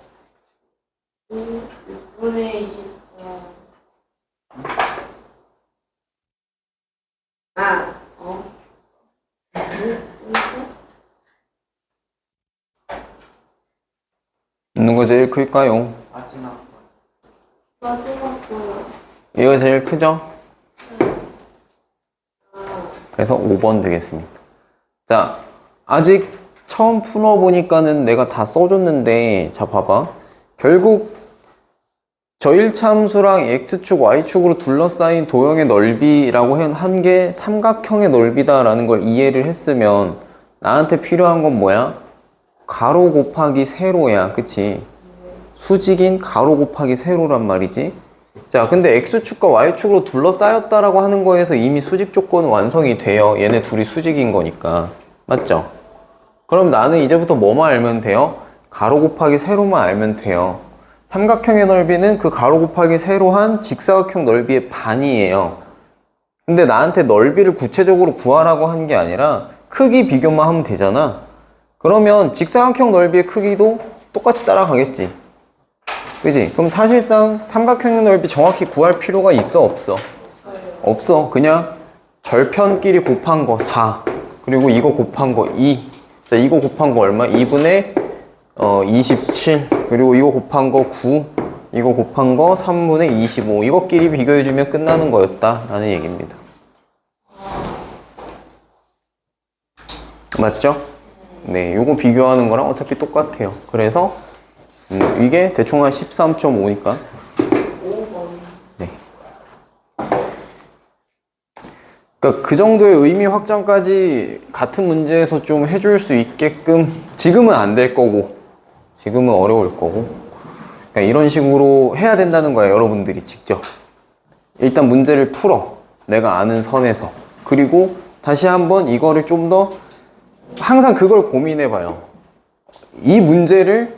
6분의 24. 누가 제일 클까요? 마지막 거. 얘가 제일 크죠? 그래서 5번 되겠습니다. 자, 아직 처음 풀어보니까는 내가 다 써줬는데, 자, 봐봐. 결국 저 1차함수랑 x축, y축으로 둘러싸인 도형의 넓이라고 한 게 삼각형의 넓이다라는 걸 이해를 했으면 나한테 필요한 건 뭐야? 가로 곱하기 세로야, 그치? 수직인 가로 곱하기 세로란 말이지. 자, 근데 x축과 y축으로 둘러싸였다라고 하는 거에서 이미 수직 조건은 완성이 돼요. 얘네 둘이 수직인 거니까. 맞죠? 그럼 나는 이제부터 뭐만 알면 돼요? 가로 곱하기 세로만 알면 돼요. 삼각형의 넓이는 그 가로 곱하기 세로한 직사각형 넓이의 반이에요. 근데 나한테 넓이를 구체적으로 구하라고 한 게 아니라 크기 비교만 하면 되잖아. 그러면 직사각형 넓이의 크기도 똑같이 따라가겠지. 그지? 그럼 사실상 삼각형의 넓이 정확히 구할 필요가 있어, 없어? 없어. 그냥 절편끼리 곱한 거 4. 그리고 이거 곱한 거 2. 자, 이거 곱한 거 얼마? 2분의 27. 그리고 이거 곱한 거 9. 이거 곱한 거 3분의 25. 이것끼리 비교해주면 끝나는 거였다라는 얘기입니다. 맞죠? 네, 요거 비교하는 거랑 어차피 똑같아요. 그래서 이게 대충 한 13.5니까. 네. 그러니까 그 정도의 의미 확장까지 같은 문제에서 좀 해줄 수 있게끔 지금은 안 될 거고 지금은 어려울 거고 그러니까 이런 식으로 해야 된다는 거예요. 여러분들이 직접 일단 문제를 풀어 내가 아는 선에서 그리고 다시 한번 이거를 좀 더 항상 그걸 고민해 봐요. 이 문제를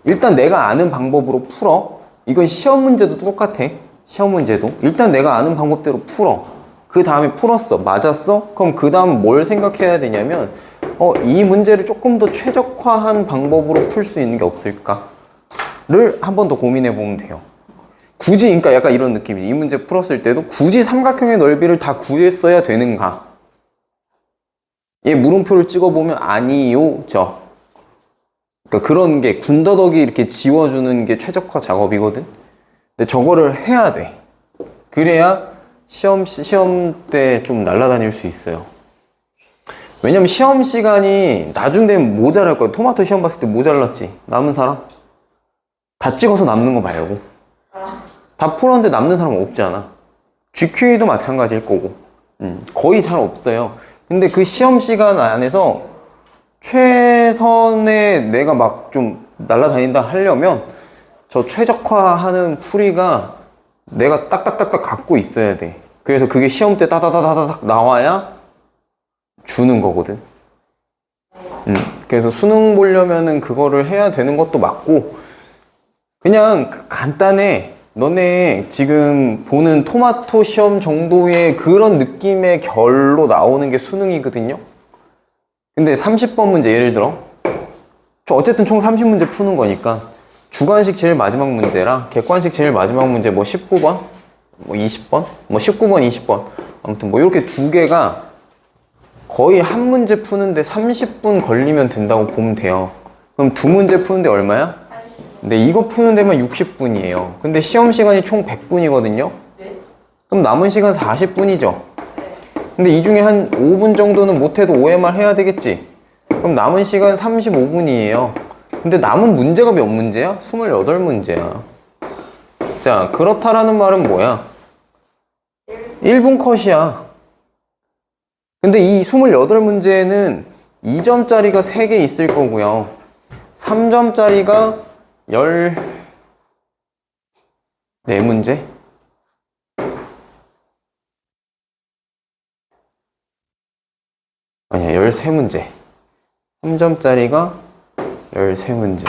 일단 내가 아는 방법으로 풀어. 이건 시험 문제도 똑같아. 시험 문제도 일단 내가 아는 방법대로 풀어. 그 다음에 풀었어. 맞았어? 그럼 그 다음 뭘 생각해야 되냐면 이 문제를 조금 더 최적화한 방법으로 풀 수 있는 게 없을까? 를 한 번 더 고민해 보면 돼요. 굳이 그러니까 약간 이런 느낌이지. 이 문제 풀었을 때도 굳이 삼각형의 넓이를 다 구했어야 되는가? 얘 물음표를 찍어보면 아니요, 그러니까 그런 게 군더더기 이렇게 지워주는 게 최적화 작업이거든. 근데 저거를 해야 돼. 그래야 시험 때 좀 날아다닐 수 있어요. 왜냐면 시험 시간이 나중 되면 모자랄 거야. 토마토 시험 봤을 때 모자랐지. 남은 사람? 다 찍어서 남는 거 말고. 다 풀었는데 남는 사람은 없잖아. GQA도 마찬가지일 거고. 거의 잘 없어요. 근데 그 시험 시간 안에서 최선의 내가 막 좀 날아다닌다 하려면 저 최적화하는 풀이가 내가 딱딱딱딱 갖고 있어야 돼. 그래서 그게 시험 때 따다다다닥 나와야 주는 거거든. 그래서 수능 보려면은 그거를 해야 되는 것도 맞고 그냥 간단해. 너네 지금 보는 토마토 시험 정도의 그런 느낌의 결로 나오는 게 수능이거든요. 근데 30번 문제 예를 들어 어쨌든 총 30문제 푸는 거니까 주관식 제일 마지막 문제랑 객관식 제일 마지막 문제 뭐 19번, 뭐 20번, 뭐 19번, 20번 아무튼 뭐 이렇게 두 개가 거의 한 문제 푸는데 30분 걸리면 된다고 보면 돼요. 그럼 두 문제 푸는데 얼마야? 근데 이거 푸는 데만 60분이에요. 근데 시험 시간이 총 100분이거든요. 그럼 남은 시간 40분이죠. 근데 이 중에 한 5분 정도는 못해도 OMR 해야 되겠지. 그럼 남은 시간 35분이에요. 근데 남은 문제가 몇 문제야? 28문제야. 자, 그렇다라는 말은 뭐야? 1분 컷이야. 근데 이 28문제는 2점짜리가 3개 있을 거고요. 3점짜리가 14문제? 아니야, 13문제. 3점짜리가 13문제.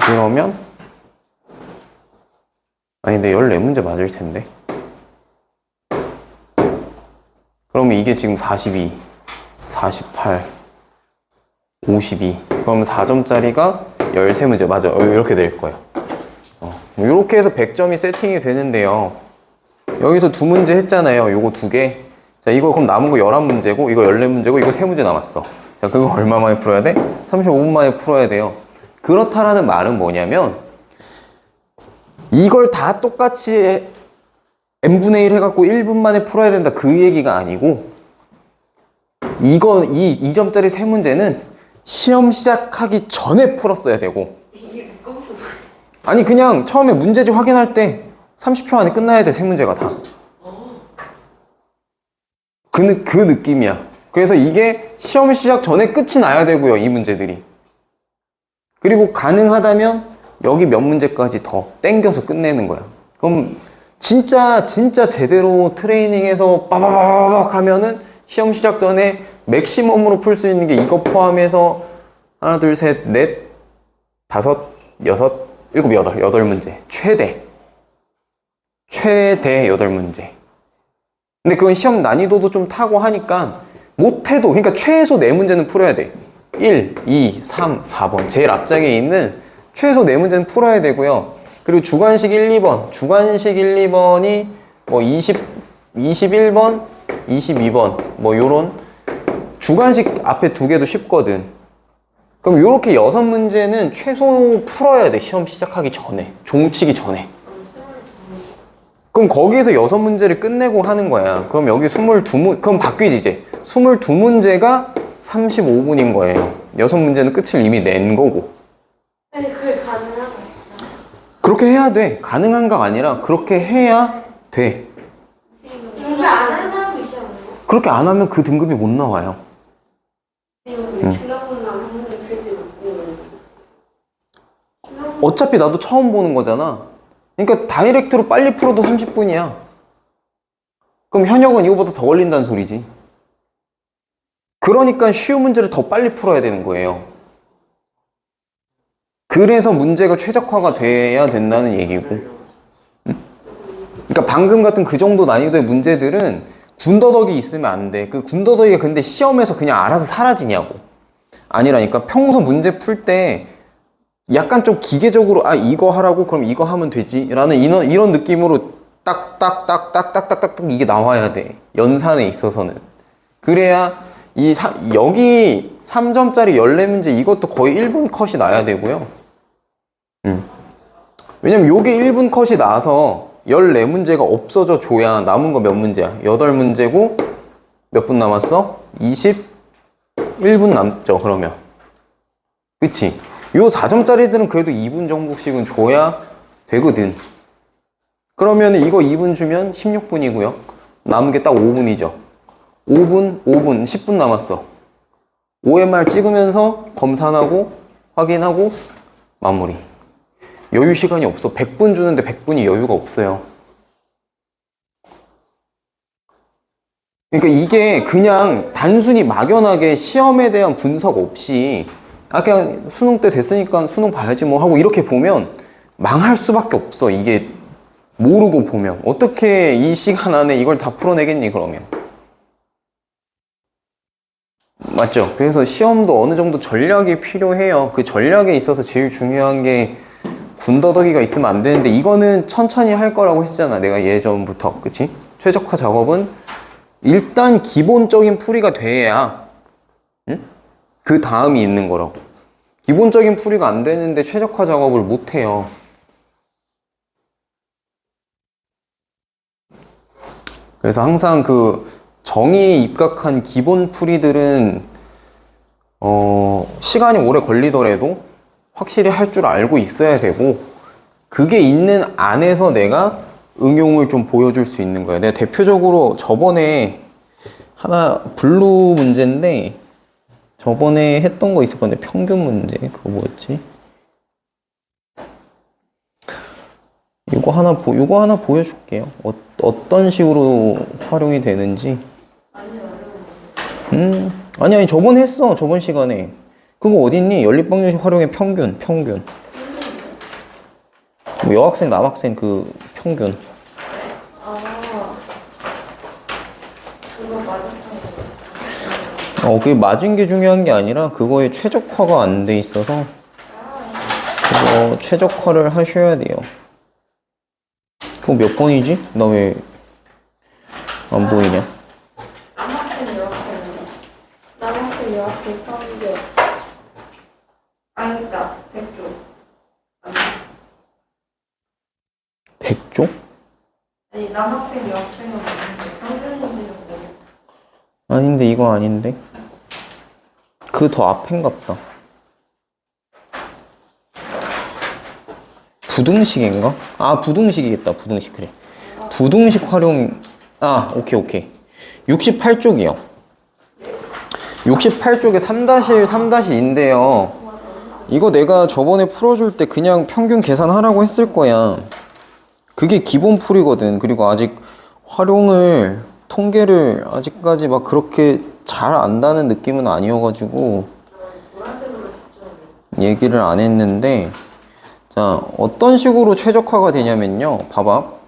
그러면 아니 근데 14문제 맞을 텐데. 그러면 이게 지금 42, 48, 52. 그러면 4점짜리가 13문제. 맞아. 이렇게 될 거예요. 이렇게 해서 100점이 세팅이 되는데요. 여기서 두 문제 했잖아요. 요거 두 개. 자, 이거 그럼 남은 거 11문제고, 이거 14문제고, 이거 3문제 남았어. 자, 그거 얼마 만에 풀어야 돼? 35분 만에 풀어야 돼요. 그렇다라는 말은 뭐냐면, 이걸 다 똑같이 n분의 1 해갖고 1분 만에 풀어야 된다. 그 얘기가 아니고, 이 2점짜리 3문제는 시험 시작하기 전에 풀었어야 되고, 아니, 그냥 처음에 문제지 확인할 때 30초 안에 끝나야 돼, 3문제가 다. 그 느낌이야. 그래서 이게 시험 시작 전에 끝이 나야 되고요, 이 문제들이. 그리고 가능하다면 여기 몇 문제까지 더 땡겨서 끝내는 거야. 그럼 진짜 제대로 트레이닝해서 빠바바박 하면은 시험 시작 전에 맥시멈으로 풀 수 있는 게 이거 포함해서 하나, 둘, 셋, 넷, 다섯, 여섯, 일곱, 여덟 문제. 최대 8문제. 근데 그건 시험 난이도도 좀 타고 하니까 못해도, 그러니까 최소 4문제는 풀어야 돼. 1, 2, 3, 4번. 제일 앞장에 있는 최소 4문제는 풀어야 되고요. 그리고 주관식 1, 2번. 주관식 1, 2번이 뭐 21번, 22번 뭐 요런 주관식 앞에 두 개도 쉽거든. 그럼 요렇게 6문제는 최소 풀어야 돼. 시험 시작하기 전에, 종치기 전에. 그럼 거기에서 6문제를 끝내고 하는 거야. 그럼 여기 그럼 바뀌지 이제. 22문제가 35분인 거예요. 6문제는 끝을 이미 낸 거고. 아니 그게 가능한가요? 그렇게 해야 돼. 가능한가 아니라 그렇게 해야 돼. 근데 안 하는 사람도 있지 않나요? 그렇게 안 하면 그 등급이 못 나와요. 지나보나 한 문제 풀 때 못 보는 어차피 나도 처음 보는 거잖아. 그러니까 다이렉트로 빨리 풀어도 30분이야. 그럼 현역은 이거보다 더 걸린다는 소리지. 그러니까 쉬운 문제를 더 빨리 풀어야 되는 거예요. 그래서 문제가 최적화가 돼야 된다는 얘기고. 그러니까 방금 같은 그 정도 난이도의 문제들은 군더더기 있으면 안 돼. 그 군더더기가 근데 시험에서 그냥 알아서 사라지냐고. 아니라니까. 평소 문제 풀 때 약간 좀 기계적으로 이거 하라고 그럼 이거 하면 되지 라는 이런 느낌으로 딱딱딱딱딱딱딱 이게 나와야 돼. 연산에 있어서는. 그래야 여기 3점짜리 14문제 이것도 거의 1분 컷이 나야 되고요. 왜냐면 요게 1분 컷이 나서 14문제가 없어져 줘야 남은 거 몇 문제야? 8문제고 몇 분 남았어? 21분 남죠 그러면. 그치? 요 4점짜리들은 그래도 2분 정도씩은 줘야 되거든. 그러면 이거 2분 주면 16분이고요. 남은 게 딱 5분이죠. 5분, 10분 남았어. OMR 찍으면서 검산하고 확인하고 마무리. 여유 시간이 없어. 100분 주는데 100분이 여유가 없어요. 그러니까 이게 그냥 단순히 막연하게 시험에 대한 분석 없이 그냥 수능 때 됐으니까 수능 봐야지 뭐 하고 이렇게 보면 망할 수밖에 없어. 이게 모르고 보면. 어떻게 이 시간 안에 이걸 다 풀어내겠니 그러면. 맞죠? 그래서 시험도 어느 정도 전략이 필요해요. 그 전략에 있어서 제일 중요한 게 군더더기가 있으면 안 되는데 이거는 천천히 할 거라고 했잖아. 내가 예전부터. 그치? 최적화 작업은 일단 기본적인 풀이가 돼야 그 다음이 있는 거라고. 기본적인 풀이가 안 되는데 최적화 작업을 못 해요. 그래서 항상 그 정의에 입각한 기본 풀이들은 시간이 오래 걸리더라도 확실히 할 줄 알고 있어야 되고 그게 있는 안에서 내가 응용을 좀 보여줄 수 있는 거예요. 내가 대표적으로 저번에 하나 블루 문제인데 저번에 했던 거 있었거든요. 평균 문제. 그거 뭐였지? 이거 하나 보여줄게요. 어떤 식으로 활용이 되는지. 아니 저번에 했어. 저번 시간에. 그거 어딨니? 연립방정식 활용의 평균. 뭐 여학생, 남학생 그 평균. 그게 맞은 게 중요한 게 아니라 그거에 최적화가 안 돼 있어서 그거 최적화를 하셔야 돼요. 그거 몇 번이지? 나 왜 안 보이냐? 남학생 여학생 평균 아니다 100조 100조? 아니 남학생 여학생은 맞는데 평균인지는 모르겠어. 아닌데 이거 아닌데? 그 더 앞인갑다. 부등식인가? 부등식이겠다. 부등식 그래. 부등식 활용. 오케이. 68쪽이요. 68쪽에 3-1, 3-2인데요. 이거 내가 저번에 풀어줄 때 그냥 평균 계산하라고 했을 거야. 그게 기본 풀이거든. 그리고 아직 활용을 통계를 아직까지 막 그렇게 잘 안다는 느낌은 아니어가지고 얘기를 안 했는데, 자, 어떤 식으로 최적화가 되냐면요. 봐봐.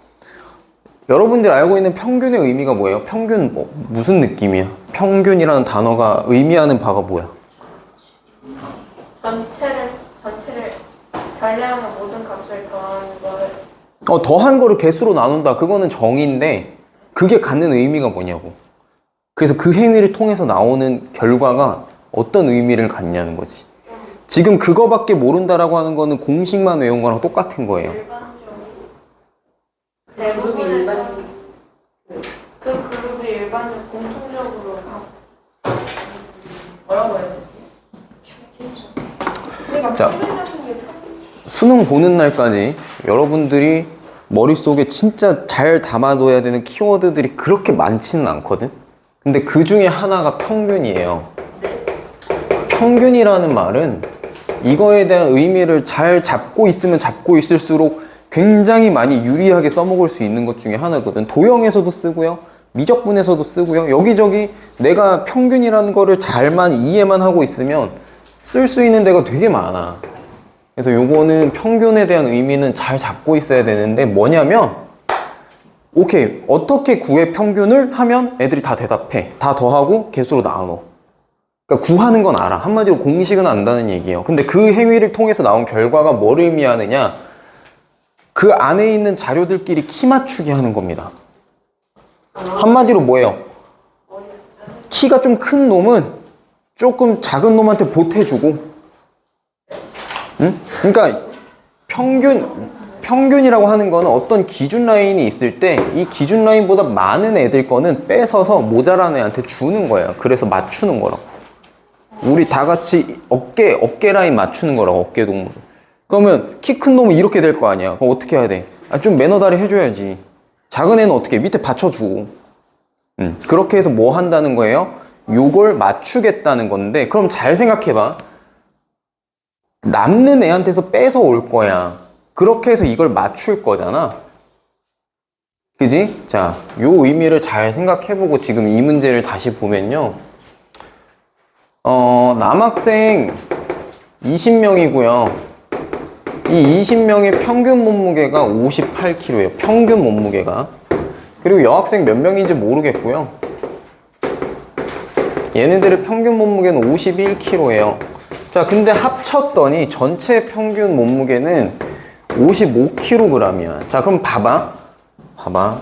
여러분들 알고 있는 평균의 의미가 뭐예요? 평균 무슨 느낌이야? 평균이라는 단어가 의미하는 바가 뭐야? 전체를 별량의 모든 값을 더하는 거를 더한 거를 개수로 나눈다. 그거는 정의인데 그게 갖는 의미가 뭐냐고. 그래서 그 행위를 통해서 나오는 결과가 어떤 의미를 갖냐는 거지. 지금 그거밖에 모른다라고 하는 거는 공식만 외운 거랑 똑같은 거예요. 그룹이 일반 그 그룹이 일반 공통적으로 뭐라고 해야 되지? 자, 수능 보는 날까지 여러분들이 머릿속에 진짜 잘 담아둬야 되는 키워드들이 그렇게 많지는 않거든? 근데 그 중에 하나가 평균이에요. 평균이라는 말은 이거에 대한 의미를 잘 잡고 있으면 잡고 있을수록 굉장히 많이 유리하게 써먹을 수 있는 것 중에 하나거든. 도형에서도 쓰고요. 미적분에서도 쓰고요. 여기저기 내가 평균이라는 거를 잘만 이해만 하고 있으면 쓸 수 있는 데가 되게 많아. 그래서 요거는 평균에 대한 의미는 잘 잡고 있어야 되는데 뭐냐면 오케이 어떻게 구해 평균을 하면 애들이 다 대답해. 다 더하고 개수로 나눠. 그러니까 구하는 건 알아. 한마디로 공식은 안다는 얘기예요. 근데 그 행위를 통해서 나온 결과가 뭘 의미하느냐, 그 안에 있는 자료들끼리 키 맞추기 하는 겁니다. 한마디로 뭐예요? 키가 좀 큰 놈은 조금 작은 놈한테 보태주고, 응? 그러니까 평균이라고 하는 거는 어떤 기준 라인이 있을 때 이 기준 라인보다 많은 애들 거는 뺏어서 모자란 애한테 주는 거예요. 그래서 맞추는 거라고. 우리 다 같이 어깨 라인 맞추는 거라고, 어깨 동무. 그러면 키 큰 놈은 이렇게 될 거 아니야. 그럼 어떻게 해야 돼? 좀 매너다리 해줘야지. 작은 애는 어떻게 해? 밑에 받쳐주고. 그렇게 해서 뭐 한다는 거예요? 요걸 맞추겠다는 건데, 그럼 잘 생각해봐. 남는 애한테서 뺏어 올 거야. 그렇게 해서 이걸 맞출 거잖아. 그지? 자, 요 의미를 잘 생각해보고 지금 이 문제를 다시 보면요. 남학생 20명이고요. 이 20명의 평균 몸무게가 58kg예요. 평균 몸무게가. 그리고 여학생 몇 명인지 모르겠고요. 얘네들의 평균 몸무게는 51kg예요. 자, 근데 합쳤더니 전체 평균 몸무게는 55kg이야. 자, 그럼 봐봐.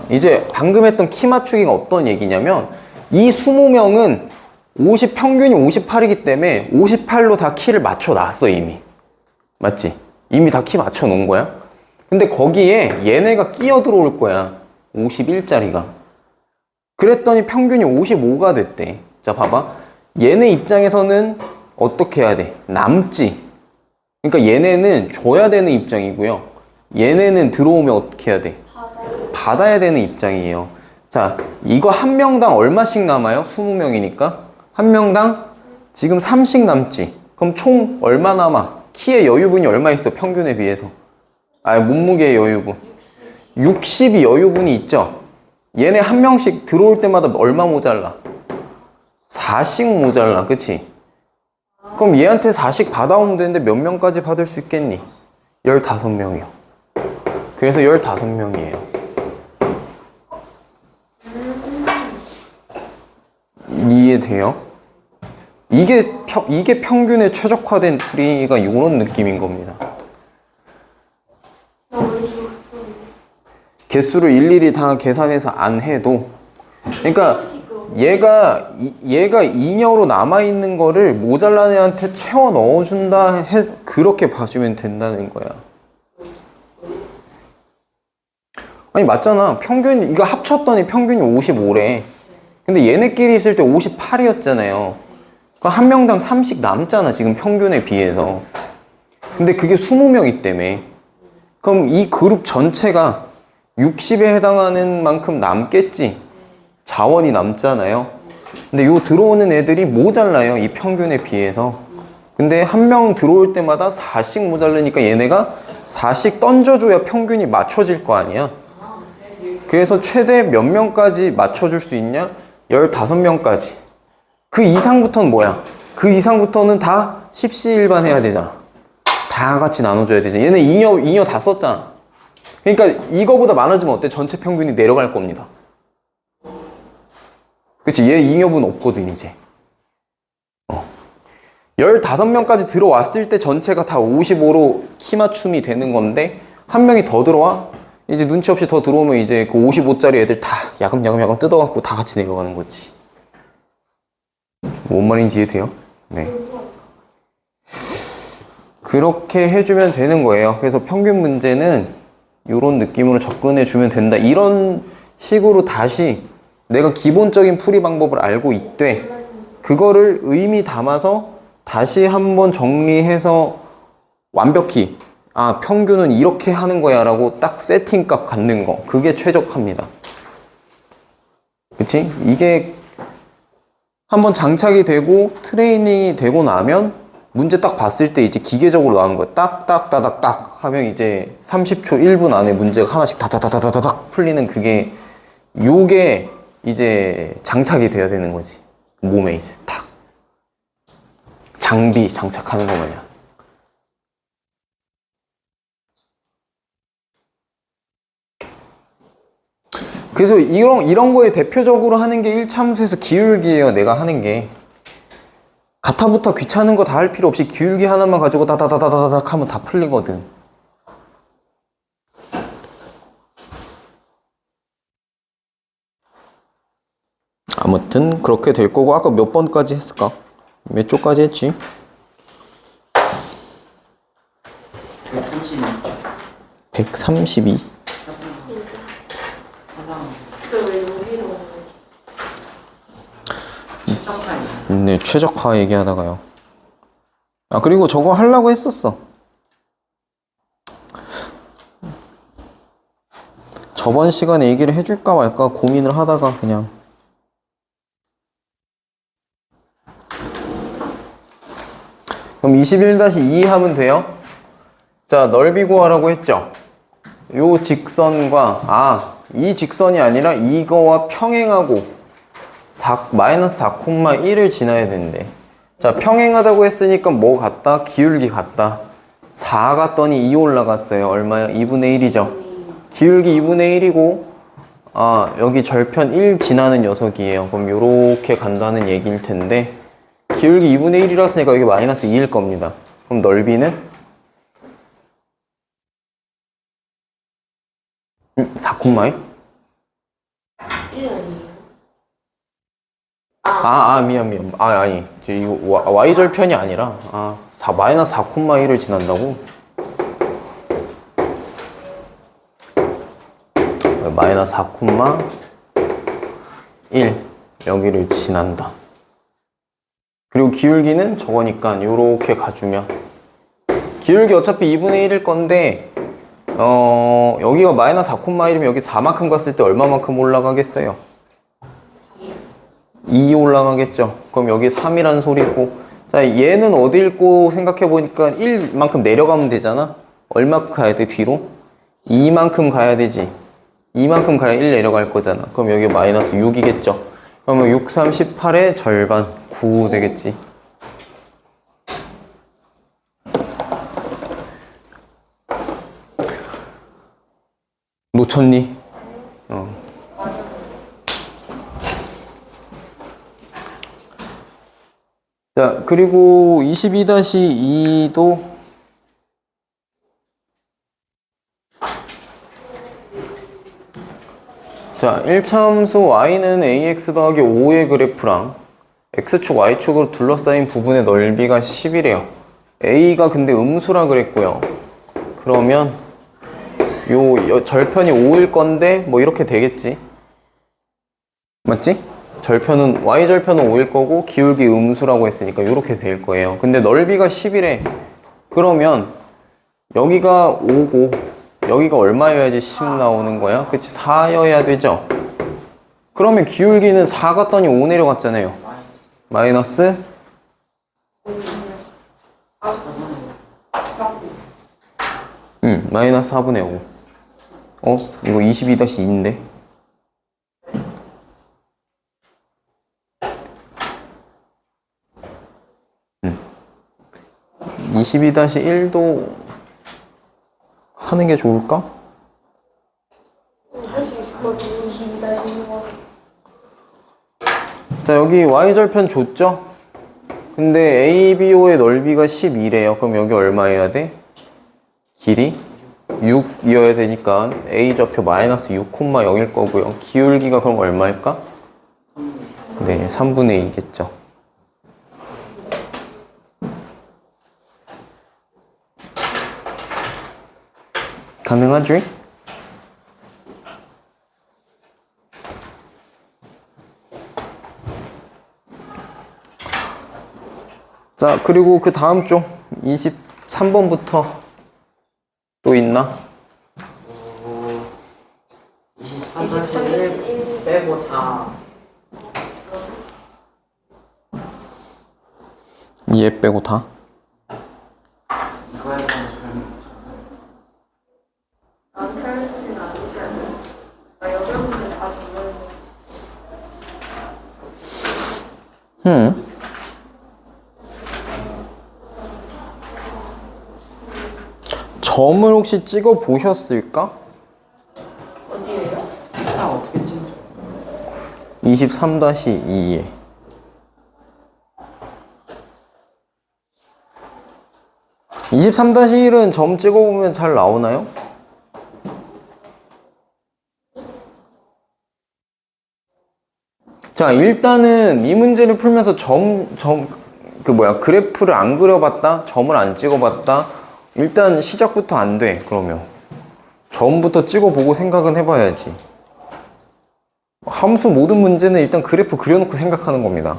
이제 방금 했던 키 맞추기가 어떤 얘기냐면 이 20명은 평균이 58이기 때문에 58로 다 키를 맞춰 놨어, 이미. 맞지? 이미 다 키 맞춰 놓은 거야. 근데 거기에 얘네가 끼어 들어올 거야. 51짜리가. 그랬더니 평균이 55가 됐대. 자, 봐봐. 얘네 입장에서는 어떻게 해야 돼? 남지. 그러니까 얘네는 줘야 되는 입장이고요. 얘네는 들어오면 어떻게 해야 돼? 받아야 되는 입장이에요. 자, 이거 한 명당 얼마씩 남아요? 20명이니까. 한 명당 지금 3씩 남지. 그럼 총 얼마 남아? 키의 여유분이 얼마 있어? 평균에 비해서. 몸무게의 여유분. 60이 여유분이 있죠? 얘네 한 명씩 들어올 때마다 얼마 모자라? 4씩 모자라. 그치? 그럼 얘한테 4씩 받아오면 되는데 몇 명까지 받을 수 있겠니? 15명이요. 그래서 15명이에요. 이해돼요? 이게 평균에 최적화된 풀이가 이런 느낌인 겁니다. 개수를 일일이 다 계산해서 안 해도, 그러니까 얘가 잉여로 남아있는 거를 모자란 애한테 채워 넣어준다, 그렇게 봐주면 된다는 거야. 아니, 맞잖아. 이거 합쳤더니 평균이 55래. 근데 얘네끼리 있을 때 58이었잖아요. 그럼 한 명당 3씩 남잖아, 지금 평균에 비해서. 근데 그게 20명이 때문에. 그럼 이 그룹 전체가 60에 해당하는 만큼 남겠지. 자원이 남잖아요. 근데 요 들어오는 애들이 모자라요, 이 평균에 비해서. 근데 한 명 들어올 때마다 4씩 모자르니까 얘네가 4씩 던져줘야 평균이 맞춰질 거 아니야. 그래서 최대 몇 명까지 맞춰줄 수 있냐? 15명까지. 그 이상부터는 뭐야? 그 이상부터는 다 십시일반 해야 되잖아. 다 같이 나눠줘야 되잖아. 얘네 잉여 다 썼잖아. 그러니까 이거보다 많아지면 어때? 전체 평균이 내려갈 겁니다. 그치? 얘 잉여분 없거든, 이제. 15명까지 들어왔을 때 전체가 다 55로 키 맞춤이 되는 건데 한 명이 더 들어와? 이제 눈치 없이 더 들어오면 이제 그 55짜리 애들 다 야금야금 뜯어갖고 다 같이 내려가는 거지. 뭔 말인지 이해돼요? 네. 그렇게 해주면 되는 거예요. 그래서 평균 문제는 이런 느낌으로 접근해 주면 된다. 이런 식으로 다시 내가 기본적인 풀이 방법을 알고 있되 그거를 의미 담아서 다시 한번 정리해서 완벽히 평균은 이렇게 하는 거야 라고 딱 세팅값 갖는 거, 그게 최적화입니다. 그치? 이게 한번 장착이 되고 트레이닝이 되고 나면 문제 딱 봤을 때 이제 기계적으로 나오는 거야. 딱딱따닥딱 하면 이제 30초 1분 안에 문제가 하나씩 다다다다다닥 풀리는 그게, 요게 이제 장착이 돼야 되는 거지. 몸에 이제 탁 장비 장착하는 거 마냥. 그래서 이런 거에 대표적으로 하는 게 1차함수에서 기울기예요. 내가 하는 게 가타부터 귀찮은 거 다 할 필요 없이 기울기 하나만 가지고 다다다다다닥 하면 다 풀리거든. 아무튼 그렇게 될 거고, 아까 몇 번까지 했을까? 몇 쪽까지 했지? 132. 네, 최적화 얘기하다가요. 그리고 저거 하려고 했었어. 저번 시간에 얘기를 해줄까 말까 고민을 하다가 그냥. 그럼 21-2 하면 돼요? 자, 넓이 구하라고 했죠? 요 직선과, 이 직선이 아니라 이거와 평행하고 마이너스 4,1을 지나야 되는데, 자, 평행하다고 했으니까 뭐 같다? 기울기 같다. 4 갔더니 2 올라갔어요. 얼마요? 2분의 1이죠. 기울기 2분의 1이고, 여기 절편 1 지나는 녀석이에요. 그럼 요렇게 간다는 얘기일 텐데, 기울기 2분의 1이라 했으니까 여기 마이너스 2일 겁니다. 그럼 넓이는 4,1? 1 아니에요? 미안. 아니. 이거 Y절편이 아니라, 마이너스 4,1을 지난다고? 마이너스 4,1 여기를 지난다. 그리고 기울기는 저거니까 요렇게 가주면, 기울기 어차피 2분의 1일 건데 여기가 마이너스 4,1이면 여기 4만큼 갔을 때 얼마만큼 올라가겠어요? 2 올라가겠죠. 그럼 여기 3이라는 소리고, 자, 얘는 어디 읽고 생각해보니까 1만큼 내려가면 되잖아. 얼마큼 가야 돼? 뒤로? 2만큼 가야 되지. 2만큼 가야 1 내려갈 거잖아. 그럼 여기 마이너스 6이겠죠. 그러면 6, 3, 18의 절반 9 되겠지. 놓쳤니? 자, 그리고 22-2도 자, 1차함수 y는 ax 더하기 5의 그래프랑 x축, y축으로 둘러싸인 부분의 넓이가 10이래요. a가 근데 음수라 그랬고요. 그러면 요 절편이 5일 건데 뭐 이렇게 되겠지. 맞지? 절편은 y절편은 5일 거고 기울기 음수라고 했으니까 이렇게 될 거예요. 근데 넓이가 10이래. 그러면 여기가 5고 여기가 얼마여야지 10 나오는 거야? 그치? 4여야 되죠? 그러면 기울기는 4 갔더니 5 내려갔잖아요. 마이너스 마이너스 4분의 5. 이거 22-2인데? 22-1도 하는 게 좋을까? 할 수 있을 것 같아요. 22-1번. 자, 여기 y절편 줬죠? 근데 ABO의 넓이가 12래요. 그럼 여기 얼마 해야 돼? 길이? 6이어야 되니까 A 좌표 마이너스 6,0일 거고요. 기울기가 그럼 얼마일까? 네, 3분의 2겠죠. 가능하지? 자, 그리고 그 다음 쪽 23번부터 또 있나? 23, 41 빼고 다 얘 빼고 다? 이거에서 저는 안 탈수는 아니지 않아요? 나 여자분들 다 좋아해요. 점을 혹시 찍어 보셨을까? 어디에요? 다 어떻게 찍죠? 23-2에 23-1은 점 찍어보면 잘 나오나요? 자, 일단은 이 문제를 풀면서 그래프를 안 그려봤다? 점을 안 찍어봤다? 일단 시작부터 안 돼, 그러면. 점부터 찍어보고 생각은 해봐야지. 함수 모든 문제는 일단 그래프 그려놓고 생각하는 겁니다.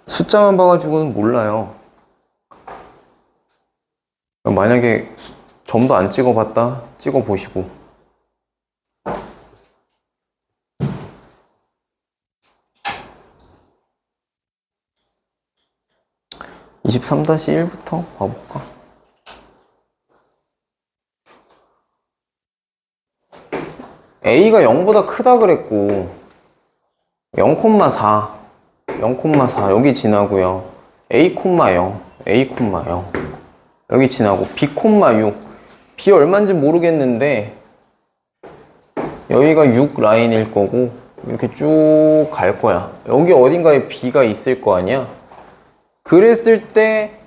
숫자만 봐가지고는 몰라요. 만약에 점도 안 찍어봤다? 찍어보시고. (23-1부터) 봐볼까? A가 0보다 크다 그랬고 0,4 0,4 여기 지나고요. A,0 A,0 여기 지나고 B,6 B 얼마인지 모르겠는데 여기가 6 라인일 거고 이렇게 쭉 갈 거야. 여기 어딘가에 B가 있을 거 아니야. 그랬을 때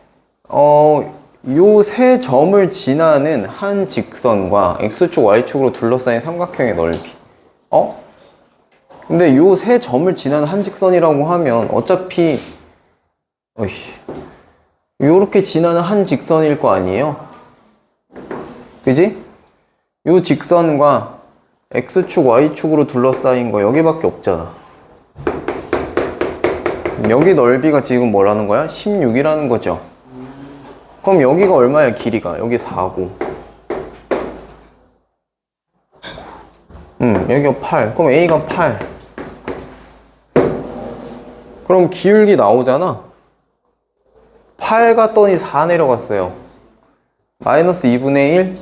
요 세 점을 지나는 한 직선과 X축, Y축으로 둘러싸인 삼각형의 넓이. 근데 요 세 점을 지나는 한 직선이라고 하면 어차피 요렇게 지나는 한 직선일 거 아니에요? 그지? 요 직선과 X축, Y축으로 둘러싸인 거 여기밖에 없잖아. 여기 넓이가 지금 뭐라는 거야? 16이라는 거죠. 그럼 여기가 얼마야, 길이가? 여기 4고. 여기가 8. 그럼 A가 8. 그럼 기울기 나오잖아. 8 갔더니 4 내려갔어요. 마이너스 2분의 1.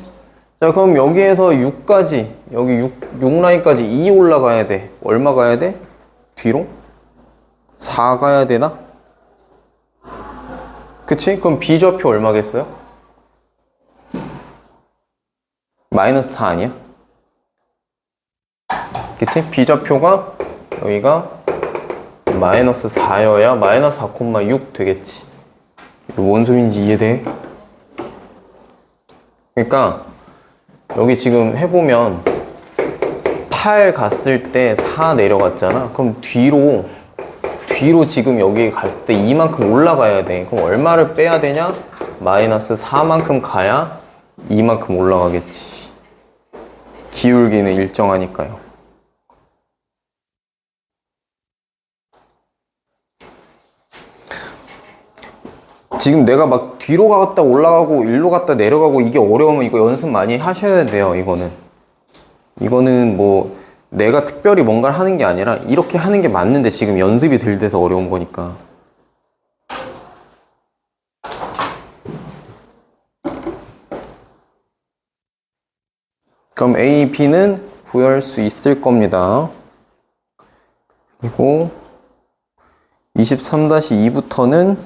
자, 그럼 여기에서 6까지, 여기 6 라인까지 2 올라가야 돼. 얼마 가야 돼? 뒤로? 4 가야 되나? 그치? 그럼 B좌표 얼마겠어요? 마이너스 4 아니야? 그치? B좌표가 여기가 마이너스 4여야 마이너스 4,6 되겠지. 이거 뭔 소린지 이해돼? 그러니까 여기 지금 해보면 8 갔을 때 4 내려갔잖아. 그럼 뒤로 지금 여기 갔을 때 이만큼 올라가야 돼. 그럼 얼마를 빼야 되냐? 마이너스 4만큼 가야 이만큼 올라가겠지. 기울기는 일정하니까요. 지금 내가 막 뒤로 갔다 올라가고 일로 갔다 내려가고 이게 어려우면 이거 연습 많이 하셔야 돼요. 이거는 뭐 내가 특별히 뭔가를 하는 게 아니라 이렇게 하는 게 맞는데 지금 연습이 덜 돼서 어려운 거니까. 그럼 A, B는 구할 수 있을 겁니다. 그리고 23-2부터는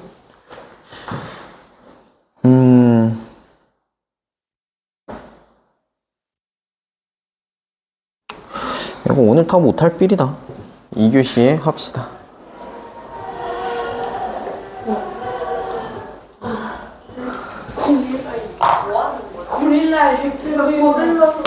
이거 오늘 다 못할 빌이다. 2교시에 합시다. 고릴라 일 제가 고릴라서